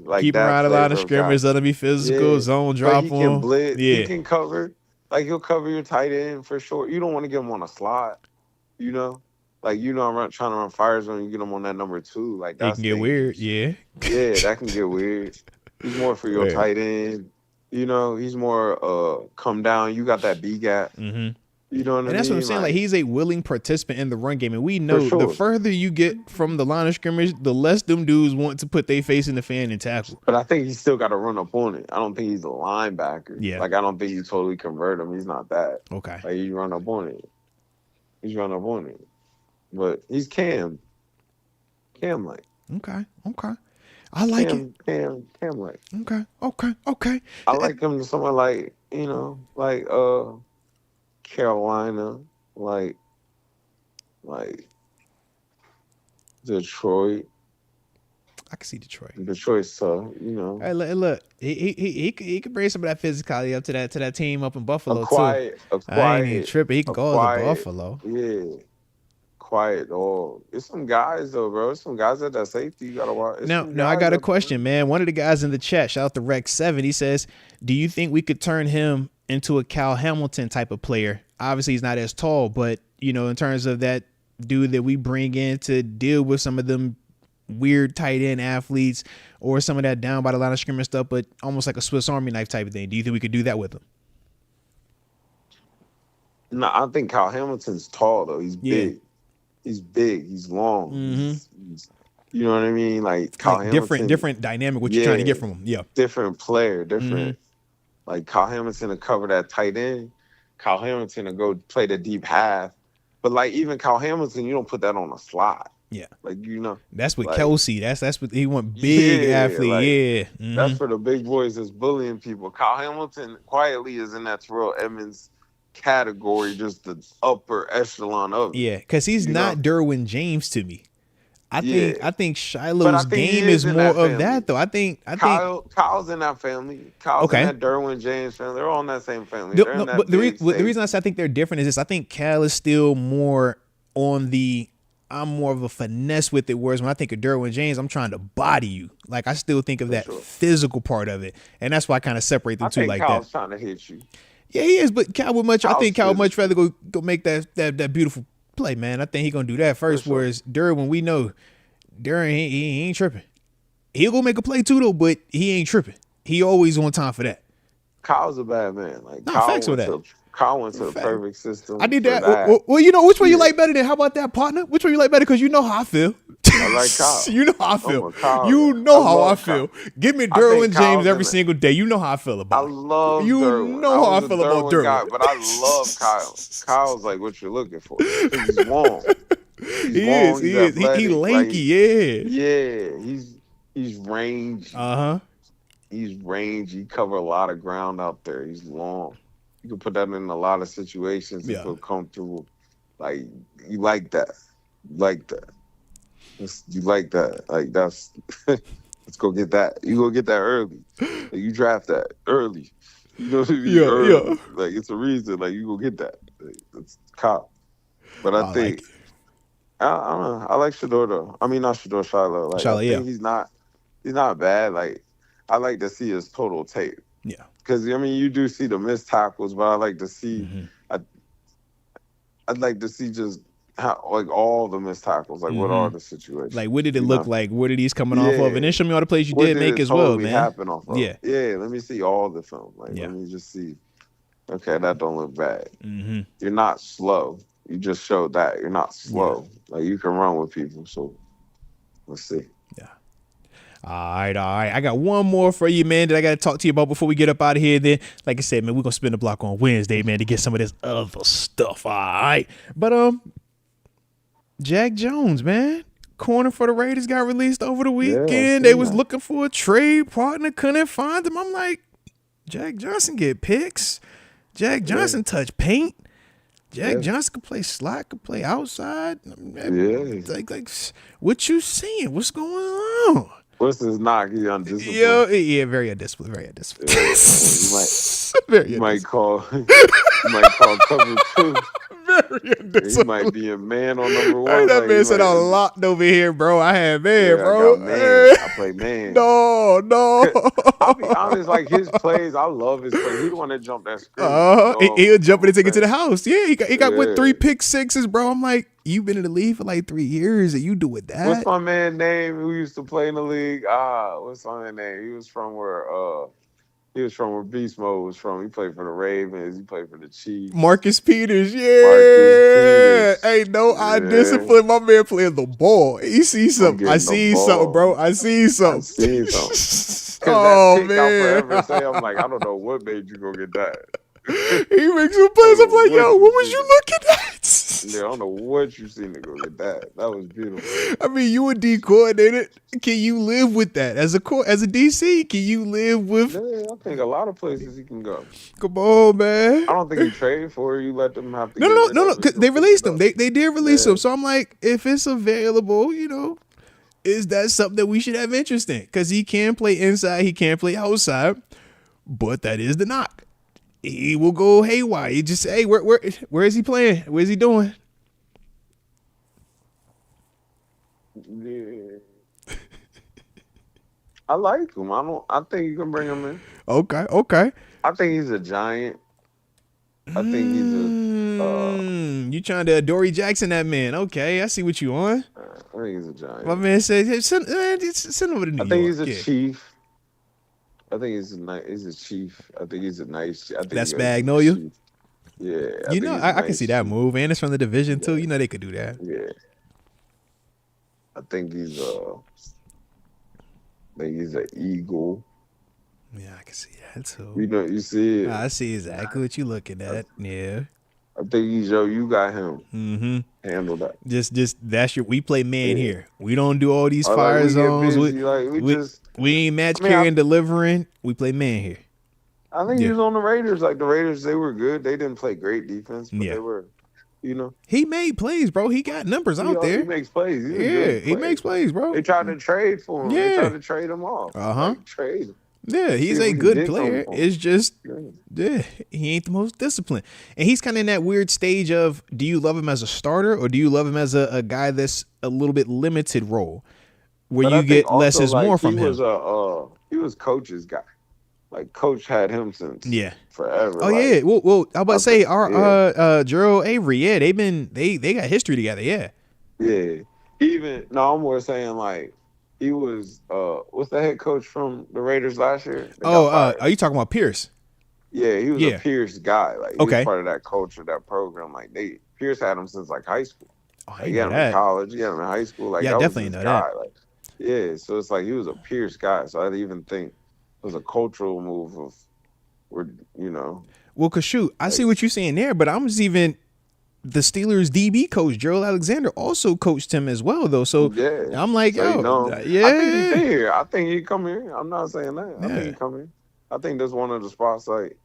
like keep him around a lot of scrimmage. Let him be physical. Zone drop him. He can blitz. He can cover. Like he'll cover your tight end for sure. You don't want to get him on a slot. Like I'm trying to run fire zone. You get him on that number 2. Like that can get weird. Yeah, that can get weird. He's more for your tight end. He's more come down. You got that B gap. Mm-hmm. You know what I mean? And that's what I'm saying. Like he's a willing participant in the run game, and we know the further you get from the line of scrimmage, the less them dudes want to put their face in the fan and tackle. But I think he's still got to run up on it. I don't think he's a linebacker. Yeah. Like I don't think you totally convert him. He's not that. Okay. Like you run up on it. But he's Cam like. Okay. I like Cam like. Okay. I like him to someone like, Carolina, like Detroit. I can see Detroit. Detroit's tough, Hey, look, he could bring some of that physicality up to that team up in Buffalo too. I ain't even tripping. He can go to Buffalo. Yeah. Quiet dog. It's some guys though, bro. It's some guys at that safety you gotta watch. Now I got a question, man. One of the guys in the chat, shout out to Rex7, he says, do you think we could turn him into a Cal Hamilton type of player? Obviously he's not as tall, but in terms of that dude that we bring in to deal with some of them weird tight end athletes or some of that down by the line of scrimmage stuff, but almost like a Swiss Army knife type of thing. Do you think we could do that with him? No, I think Cal Hamilton's tall though. He's big. He's big. He's long. Mm-hmm. You know what I mean? Like Kyle Hamilton, different dynamic. What you're trying to get from him? Yeah, different player, different. Like Kyle Hamilton to cover that tight end. Kyle Hamilton to go play the deep half. But like even Kyle Hamilton, you don't put that on a slot. Yeah, like that's what Kelsey. That's what he want. Big athlete. Like, Mm-hmm. That's for the big boys that's bullying people. Kyle Hamilton quietly is in that Terrell Edmonds category, just the upper echelon of it. Yeah, because he's not Derwin James to me. I think Shiloh's game is more of that though. I think Kyle's in that family. Kyle's in that Derwin James family. They're all in that same family. But the reason I say I think they're different is this. I think Cal is still more on the. I'm more of a finesse with it, whereas when I think of Derwin James, I'm trying to body you. Like I still think of that physical part of it, and that's why I kind of separate them two like Kyle's that. Trying to hit you. Yeah, he is, but Cal would much. I think Cal would much rather go make that beautiful play, man. I think he gonna do that first. Whereas Derwin, we know Derwin he ain't tripping. He'll go make a play too though, but he ain't tripping. He always on time for that. Kyle's a bad man. Like facts with that. Kyle went to the perfect system. I did that. Well, which one you like better than? How about that, partner? Which one you like better? Because you know how I feel. I like Kyle. You know how I feel. You know how I feel. Give me Derwin James every single day. You know how I feel about it. I love you Derwin. You know how I feel about Derwin. Guy, but I love Kyle. Kyle's like what you're looking for. He's long. He is. He lanky. Yeah. He's rangy. He's rangy. He cover a lot of ground out there. He's long. You can put that in a lot of situations and feel comfortable. Like you like that, you like that, you like that. Like that's let's go get that. You go get that early. Like, you draft that early. You know what I mean? Yeah, yeah. Early. Like it's a reason. Like you go get that. Like, it's cop. But I I like think it. I don't know. I like Shador though. I mean not Shador, Shiloh. Like I Charlotte, yeah. think he's not bad. Like I like to see his total tape. Yeah. Because I mean you do see the missed tackles, but I like to see Mm-hmm. I I'd like to see just how like all the missed tackles. Like what Mm-hmm. are the situations? Like, what did it You look know? like? What are these coming off of? And Yeah. then show me all the plays you What did did make it as well, totally man. happen off of? Yeah. Yeah, let me see all the film. Like, let Yeah. me just see. Okay, that don't look bad. Mm-hmm. You're not slow. You just showed that you're not Yeah. slow. Like you can run with people. So let's see. Yeah. All right, all right. I got one more for you, man, that I got to talk to you about before we get up out of here. Then, like I said, man, we're gonna spin the block on Wednesday, man, to get some of this other stuff. All right, but Jack Jones, man, corner for the Raiders, got released over the Yeah, I've weekend. They seen was that. looking for a trade partner, couldn't find him. I'm like, Jack Johnson get picks. Jack Yeah, Johnson touch paint. Jack yeah, Johnson could play slot, could play outside. yeah. Like, what you seeing? What's going on? What's his knock? He undisciplined. Yo, yeah, very undisciplined, very undisciplined. Yeah, Very you might undisciplined. call you might call cover two. Very Yeah, he might undisciplined. be a man on number Hey, one. that Like he man said might. I'm locked over here, bro. I had man, Yeah, I got bro. man. I play man. No, no. I'll be honest, like his plays, I love his plays. He the one that jumped that screen. He'll No, jump I'm in a and take it to fan. the house. Yeah, he got what, Yeah. 3 pick sixes, bro. I'm like, you've been in the league for like 3 years and you doing What's that? my man name who used to play in the league? What's my man name? He was from where Beast Mode was from. He played for the Ravens. He played for the Chiefs. Marcus Peters, Marcus yeah. Peters. Hey, no, I Yeah. discipline my man playing the ball. He see I'm something. I getting the see something, bro. ball. I see I something. seen something. Cause that Oh pick, I'll man. forever say, I'm like, I don't know what made you go get that. He makes some I plays. don't I'm know like, what yo, you what was seen. you looking at? Yeah, I don't know what you seen to go get that. That was beautiful. I mean, you a D coordinator. Can you live with that as a DC? Can you live with? Yeah, I think a lot of places he can go. Come on, man. I don't think you trade for it. You let them have to No, get no, rid no, no, of no. it. 'Cause Go they pick released it him. up. They did release Yeah. him. So I'm like, if it's available, is that something that we should have interest in? Because he can play inside, he can play outside, but that is the knock. He will go haywire. He just say, hey, where is he playing? Where is he doing? Yeah. I like him. I think you can bring him in. Okay, okay. I think he's a giant. I think he's You trying to Dory Jackson that man? Okay, I see what you on. I think he's a My giant. man said, hey, send him over to New I think York. he's a Yeah. chief. I think he's a chief. I think he's a nice. I think That's he's a Magnolia. chief. Yeah, I You think know, he's a I can see nice that chief. move, and it's from the division too. Yeah, You know, they could do that. yeah. I think he's an eagle. Yeah, I can see that too. You see it. I see exactly what you looking at. Yeah. I think you got him. Mm-hmm. Handle that. Just we play man Yeah. here. We don't do all these Or fire like we get zones. busy, like We ain't match I mean, carrying, delivering. We play man here. I think he Yeah. was on the Raiders. Like the Raiders, they were good. They didn't play great defense, but Yeah. they were, He made plays, bro. He got numbers out he there. makes plays. He's a Yeah, good he player. makes plays, bro. They tried to trade for him. Yeah. They tried to trade him off. Uh-huh. Like, trade him. Yeah, he's See if a we can good get player. something for him. It's just, Yeah. he ain't the most disciplined. And he's kind of in that weird stage of, do you love him as a starter or do you love him as a guy that's a little bit limited role where But you I think get less also is like more from he him? was he was coach's guy. Like coach had him since Yeah. forever. Oh like, yeah. Well, I was about to say our yeah. Gerald Avery. Yeah, they got history together. Yeah. Yeah. I'm more saying like he was what's the head coach from the Raiders last year? They got fired. Are you talking about Pierce? Yeah, he was Yeah. a Pierce guy. Like he was Okay. part of that culture, that program. Like Pierce had him since like high school. Oh, I Like, ain't he had know him in that. college. He had him in high school. Like Yeah, that was definitely his know guy. that. Like yeah, so it's like he was a Pierce guy. So I even think it was a cultural move of where Well, cause shoot, I like, see what you're saying there, but I'm just even the Steelers DB coach Gerald Alexander also coached him as well, though. So yeah. I'm like, So yo, I think he yeah, fit here. I think he come here. I'm not saying that. I think yeah. he come here. I think that's one of the spots like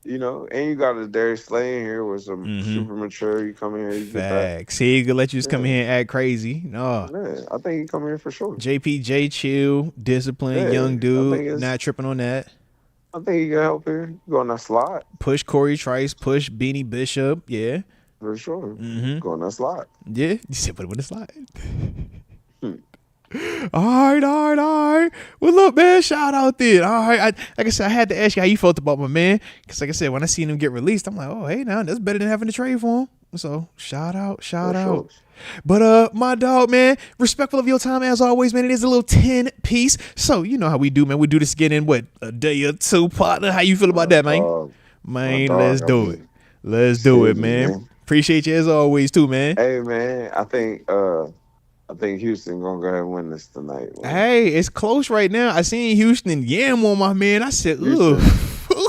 You know, and you got a Darius Slay in here with some super mature. You come in here, you get that. Facts. He could let you just come in here and act crazy. No. Yeah, I think he come in for sure. JPJ chill, disciplined, Yeah, young dude, not tripping on that. I think he can help here. Go on that slot. Push Corey Trice, push Beanie Bishop. Yeah. For sure. Go on that slot. Yeah. You said put him in the slot. All right. Well, look, man, shout out there. All right. Like I said, I had to ask you how you felt about my man. Because, like I said, when I seen him get released, I'm like, oh, hey, now that's better than having to trade for him. So, shout out. Sure. But, my dog, man, respectful of your time as always, man. It is a little 10-piece. So, you know how we do, man. We do this again in, what, a day or two, partner? How you feel about that, man? Let's do it. Let's do it, man. Appreciate you as always, too, man. Hey, man, I think Houston gonna go ahead and win this tonight. Man. Hey, it's close right now. I seen Houston yam on my man. I said, ugh.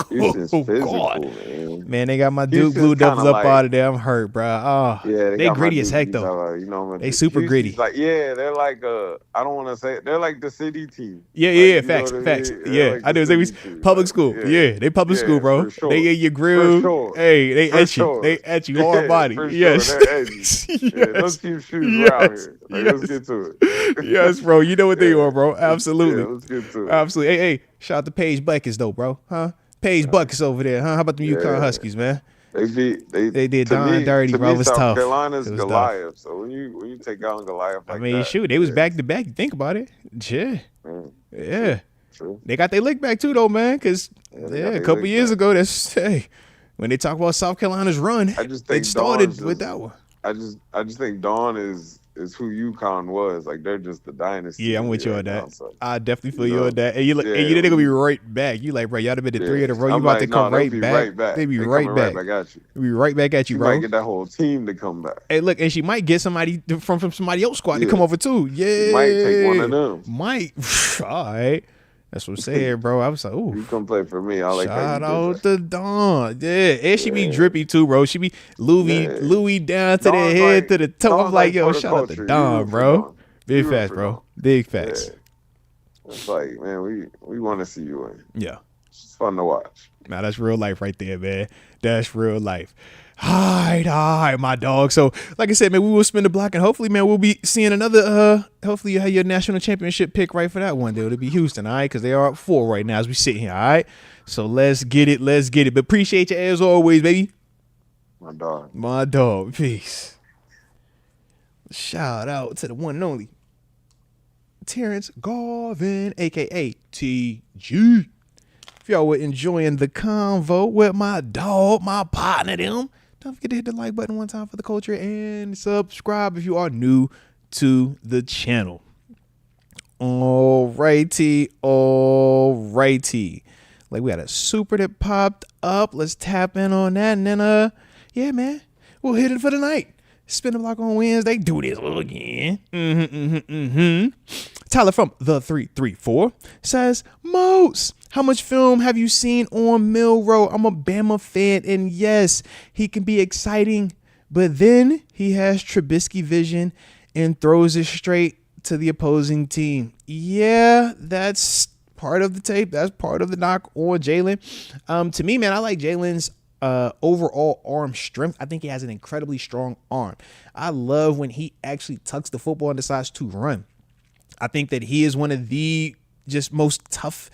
Houston's physical, God. Man, they got my Duke Blue Devils up out of there. I'm hurt, bro. Oh, yeah, they gritty as heck though. You know, they super Houston's gritty. They're like I don't want to say it. They're like the city team. Yeah, facts. Yeah, I do. They public school. Yeah, they public school, bro. Sure. They get your groove. Sure. Hey, they at you. They at you hard body. Yes. Those few shoes around here. Let's get to it. Yes, bro. You know what they are, bro. Absolutely. Let's get to it. Absolutely. Hey, shout out to Paige Buckets though, bro. Huh? Paige Buckets over there, huh? How about the UConn Huskies, man? They did Don dirty, bro. It was tough. South Carolina's Goliath. So when you take on Goliath like that, shoot, they was back to back. Think about it. Yeah. True. They got their lick back too, though, man. Because a couple years ago, when they talk about South Carolina's run, it started with that one. I just think Dawn is who UConn was. Like, they're just the dynasty. Yeah, I'm with you on that. Now, so, I definitely feel you on that. And and you know they're gonna be right back. You like, bro, y'all have been to 3 in a row. You about to come right back. They be right back. At you. They be right back at you, bro. You might get that whole team to come back. Hey, look, and she might get somebody from somebody else's squad to come over too. Yeah, she might take one of them. Might. All right. That's what I'm saying, bro. I was like, ooh. You come play for me. I like shout out to Dawn. Yeah. And she be drippy too, bro. She be Louis down to the head, to the toe. I'm like, yo, shout out to Dawn, bro. Big facts, bro. Big facts. Yeah. It's like, man, we want to see you win. Yeah. It's fun to watch. Now, that's real life right there, man. That's real life. All right, my dog. So, like I said, man, we will spin the block, and hopefully, man, we'll be seeing another. Hopefully, you have your national championship pick right for that one, dude. It'll be Houston, all right, because they are up 4 right now as we sit here. All right, so let's get it. But appreciate you as always, baby. My dog. Peace. Shout out to the one and only Terrence Garvin, aka TG. If y'all were enjoying the convo with my dog, my partner, them. Don't forget to hit the like button one time for the culture and subscribe if you are new to the channel. Alrighty. Like, we got a super that popped up. Let's tap in on that. And then, yeah, man, we'll hit it for the night. Spin the block on Wednesday. Do this again. Tyler from the 334 says, Moats, how much film have you seen on Milroe? I'm a Bama fan, and yes, he can be exciting, but then he has Trubisky vision and throws it straight to the opposing team. Yeah, that's part of the tape. That's part of the knock on Jalen. To me, man, I like Jalen's overall arm strength. I think he has an incredibly strong arm. I love when he actually tucks the football and decides to run. I think that he is one of the just most tough.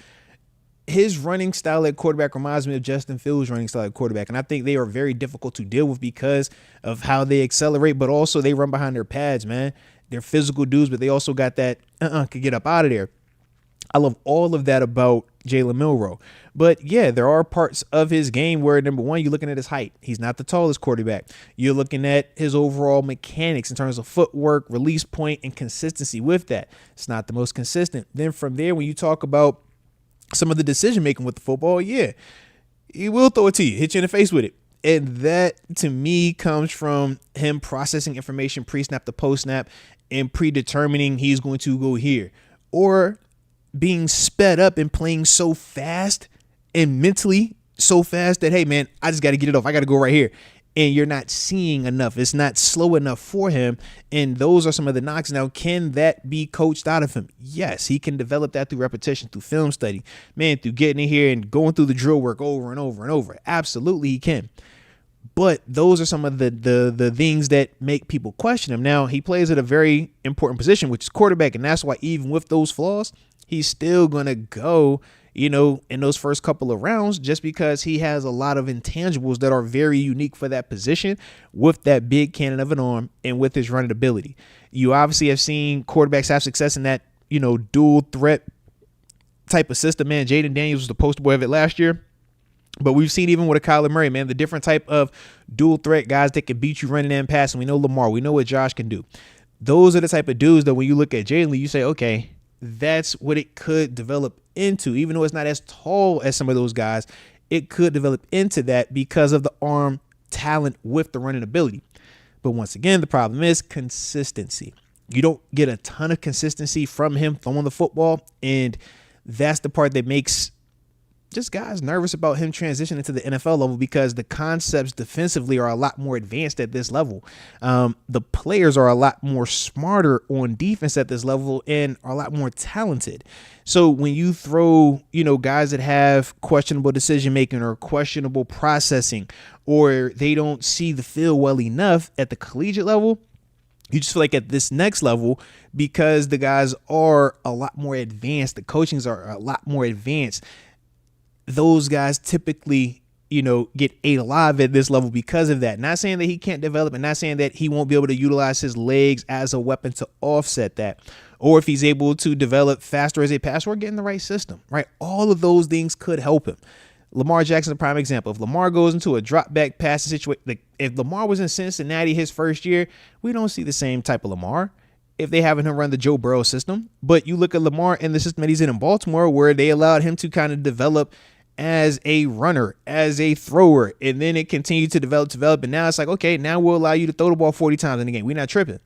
His running style at quarterback reminds me of Justin Fields' running style at quarterback. And I think they are very difficult to deal with because of how they accelerate, but also they run behind their pads, man. They're physical dudes, but they also got that could get up out of there. I love all of that about Jalen Milroe. But yeah, there are parts of his game where, number one, you're looking at his height. He's not the tallest quarterback. You're looking at his overall mechanics in terms of footwork, release point, and consistency with that. It's not the most consistent. Then from there, when you talk about some of the decision making with the football, yeah, he will throw it to you, hit you in the face with it. And that, to me, comes from him processing information pre-snap to post-snap and predetermining he's going to go here. Or being sped up and playing so fast and mentally so fast that, hey, man, I just got to get it off. I got to go right here. and you're not seeing enough. It's not slow enough for him. And those are some of the knocks. Now, can that be coached out of him? Yes, he can develop that through repetition, through film study, man, through getting in here and going through the drill work over and over and over. Absolutely, he can. But those are some of the things that make people question him. Now, he plays at a very important position, which is quarterback. And that's why even with those flaws, he's still going to go, in those first couple of rounds, just because he has a lot of intangibles that are very unique for that position with that big cannon of an arm and with his running ability. You obviously have seen quarterbacks have success in that, dual threat type of system, man. Jaden Daniels was the poster boy of it last year. But we've seen even with a Kyler Murray, man, the different type of dual threat guys that can beat you running and passing. We know Lamar. We know what Josh can do. Those are the type of dudes that when you look at Jalen, you say, okay, that's what it could develop into. Even though it's not as tall as some of those guys, it could develop into that because of the arm talent with the running ability. But once again, the problem is consistency. You don't get a ton of consistency from him throwing the football, and that's the part that makes just guys nervous about him transitioning to the NFL level, because the concepts defensively are a lot more advanced at this level. The players are a lot more smarter on defense at this level and are a lot more talented. So when you throw, guys that have questionable decision making or questionable processing, or they don't see the field well enough at the collegiate level, you just feel like at this next level, because the guys are a lot more advanced, the coachings are a lot more advanced, those guys typically, get ate alive at this level because of that. Not saying that he can't develop, and not saying that he won't be able to utilize his legs as a weapon to offset that, or if he's able to develop faster as a passer or get in the right system, right? All of those things could help him. Lamar Jackson's a prime example. If Lamar goes into a drop back passing situation, like if Lamar was in Cincinnati his first year, we don't see the same type of Lamar if they haven't him run the Joe Burrow system. But you look at Lamar and the system that he's in Baltimore, where they allowed him to kind of develop as a runner, as a thrower, and then it continued to develop. And now it's like, okay, now we'll allow you to throw the ball 40 times in the game. We're not tripping.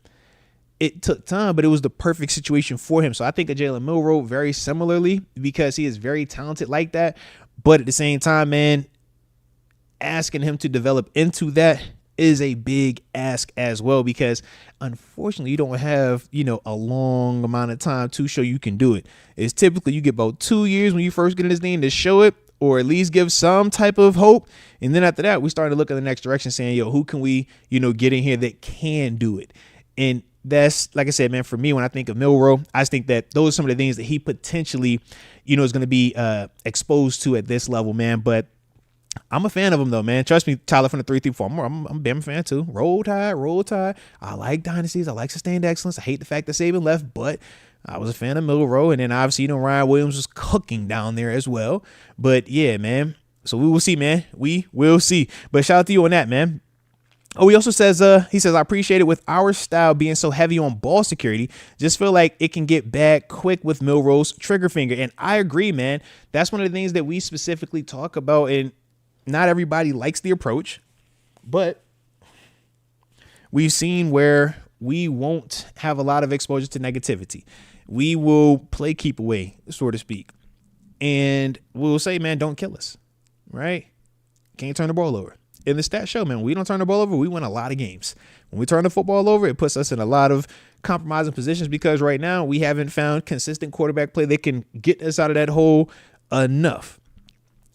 It took time, but it was the perfect situation for him. So I think of Jalen Milroe very similarly, because he is very talented like that. But at the same time, man, asking him to develop into that is a big ask as well, because unfortunately you don't have, a long amount of time to show you can do it. It's typically you get about 2 years when you first get in this thing to show it, or at least give some type of hope. And then after that, we started to look in the next direction saying, who can we, get in here that can do it? And that's, like I said, man, for me, when I think of Milroe, I just think that those are some of the things that he potentially, is going to be exposed to at this level, man. But I'm a fan of him, though, man. Trust me, Tyler from the 334. I'm a Bama fan, too. Roll Tide. I like dynasties. I like sustained excellence. I hate the fact that Saban left, but I was a fan of Milroe. And then, obviously, Ryan Williams was cooking down there as well. But, yeah, man. So we will see, man. We will see. But shout out to you on that, man. Oh, he also says, I appreciate it with our style being so heavy on ball security. Just feel like it can get bad quick with Milroe's trigger finger. And I agree, man. That's one of the things that we specifically talk about. And not everybody likes the approach, but we've seen where we won't have a lot of exposure to negativity. We will play keep away, so to speak. And we'll say, man, don't kill us, right? Can't turn the ball over. In the stats show, man, when we don't turn the ball over, we win a lot of games. When we turn the football over, it puts us in a lot of compromising positions, because right now we haven't found consistent quarterback play that can get us out of that hole enough.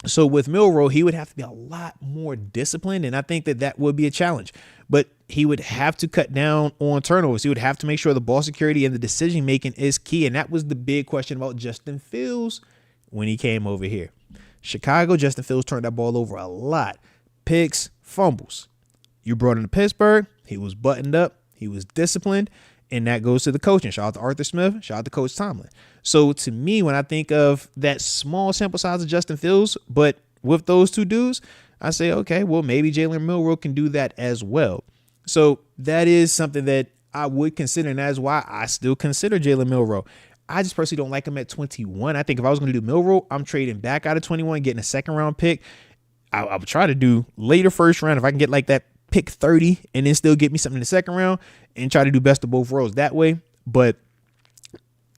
So with Milroe, he would have to be a lot more disciplined, and I think that would be a challenge. But he would have to cut down on turnovers. He would have to make sure the ball security and the decision-making is key, and that was the big question about Justin Fields when he came over here. Chicago, Justin Fields turned that ball over a lot. Picks, fumbles. You brought him to Pittsburgh. He was buttoned up. He was disciplined. And that goes to the coaching. Shout out to Arthur Smith. Shout out to Coach Tomlin. So to me, when I think of that small sample size of Justin Fields, but with those two dudes, I say, okay, well, maybe Jalen Milroe can do that as well. So that is something that I would consider, and that's why I still consider Jalen Milroe. I just personally don't like him at 21. I think if I was going to do Milroe, I'm trading back out of 21, getting a second-round pick. I would try to do later first round if I can get like that pick 30 and then still get me something in the second round and try to do best of both worlds that way. But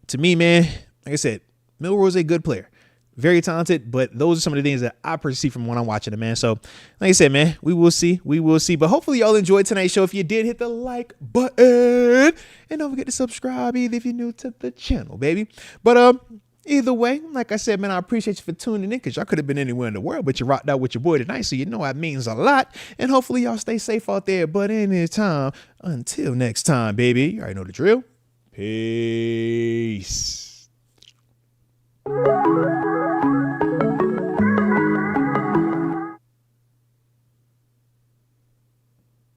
to me, man, like I said, Milroe is a good player. very talented, but those are some of the things that I perceive from when I'm watching it, man. So like I said, man, we will see. But hopefully y'all enjoyed tonight's show. If you did, hit the like button and don't forget to subscribe either if you're new to the channel, baby. But either way, like I said, man, I appreciate you for tuning in, because y'all could have been anywhere in the world, but you rocked out with your boy tonight, so you know that means a lot. And hopefully y'all stay safe out there. But anytime, until next time, baby, you already know the drill. Peace.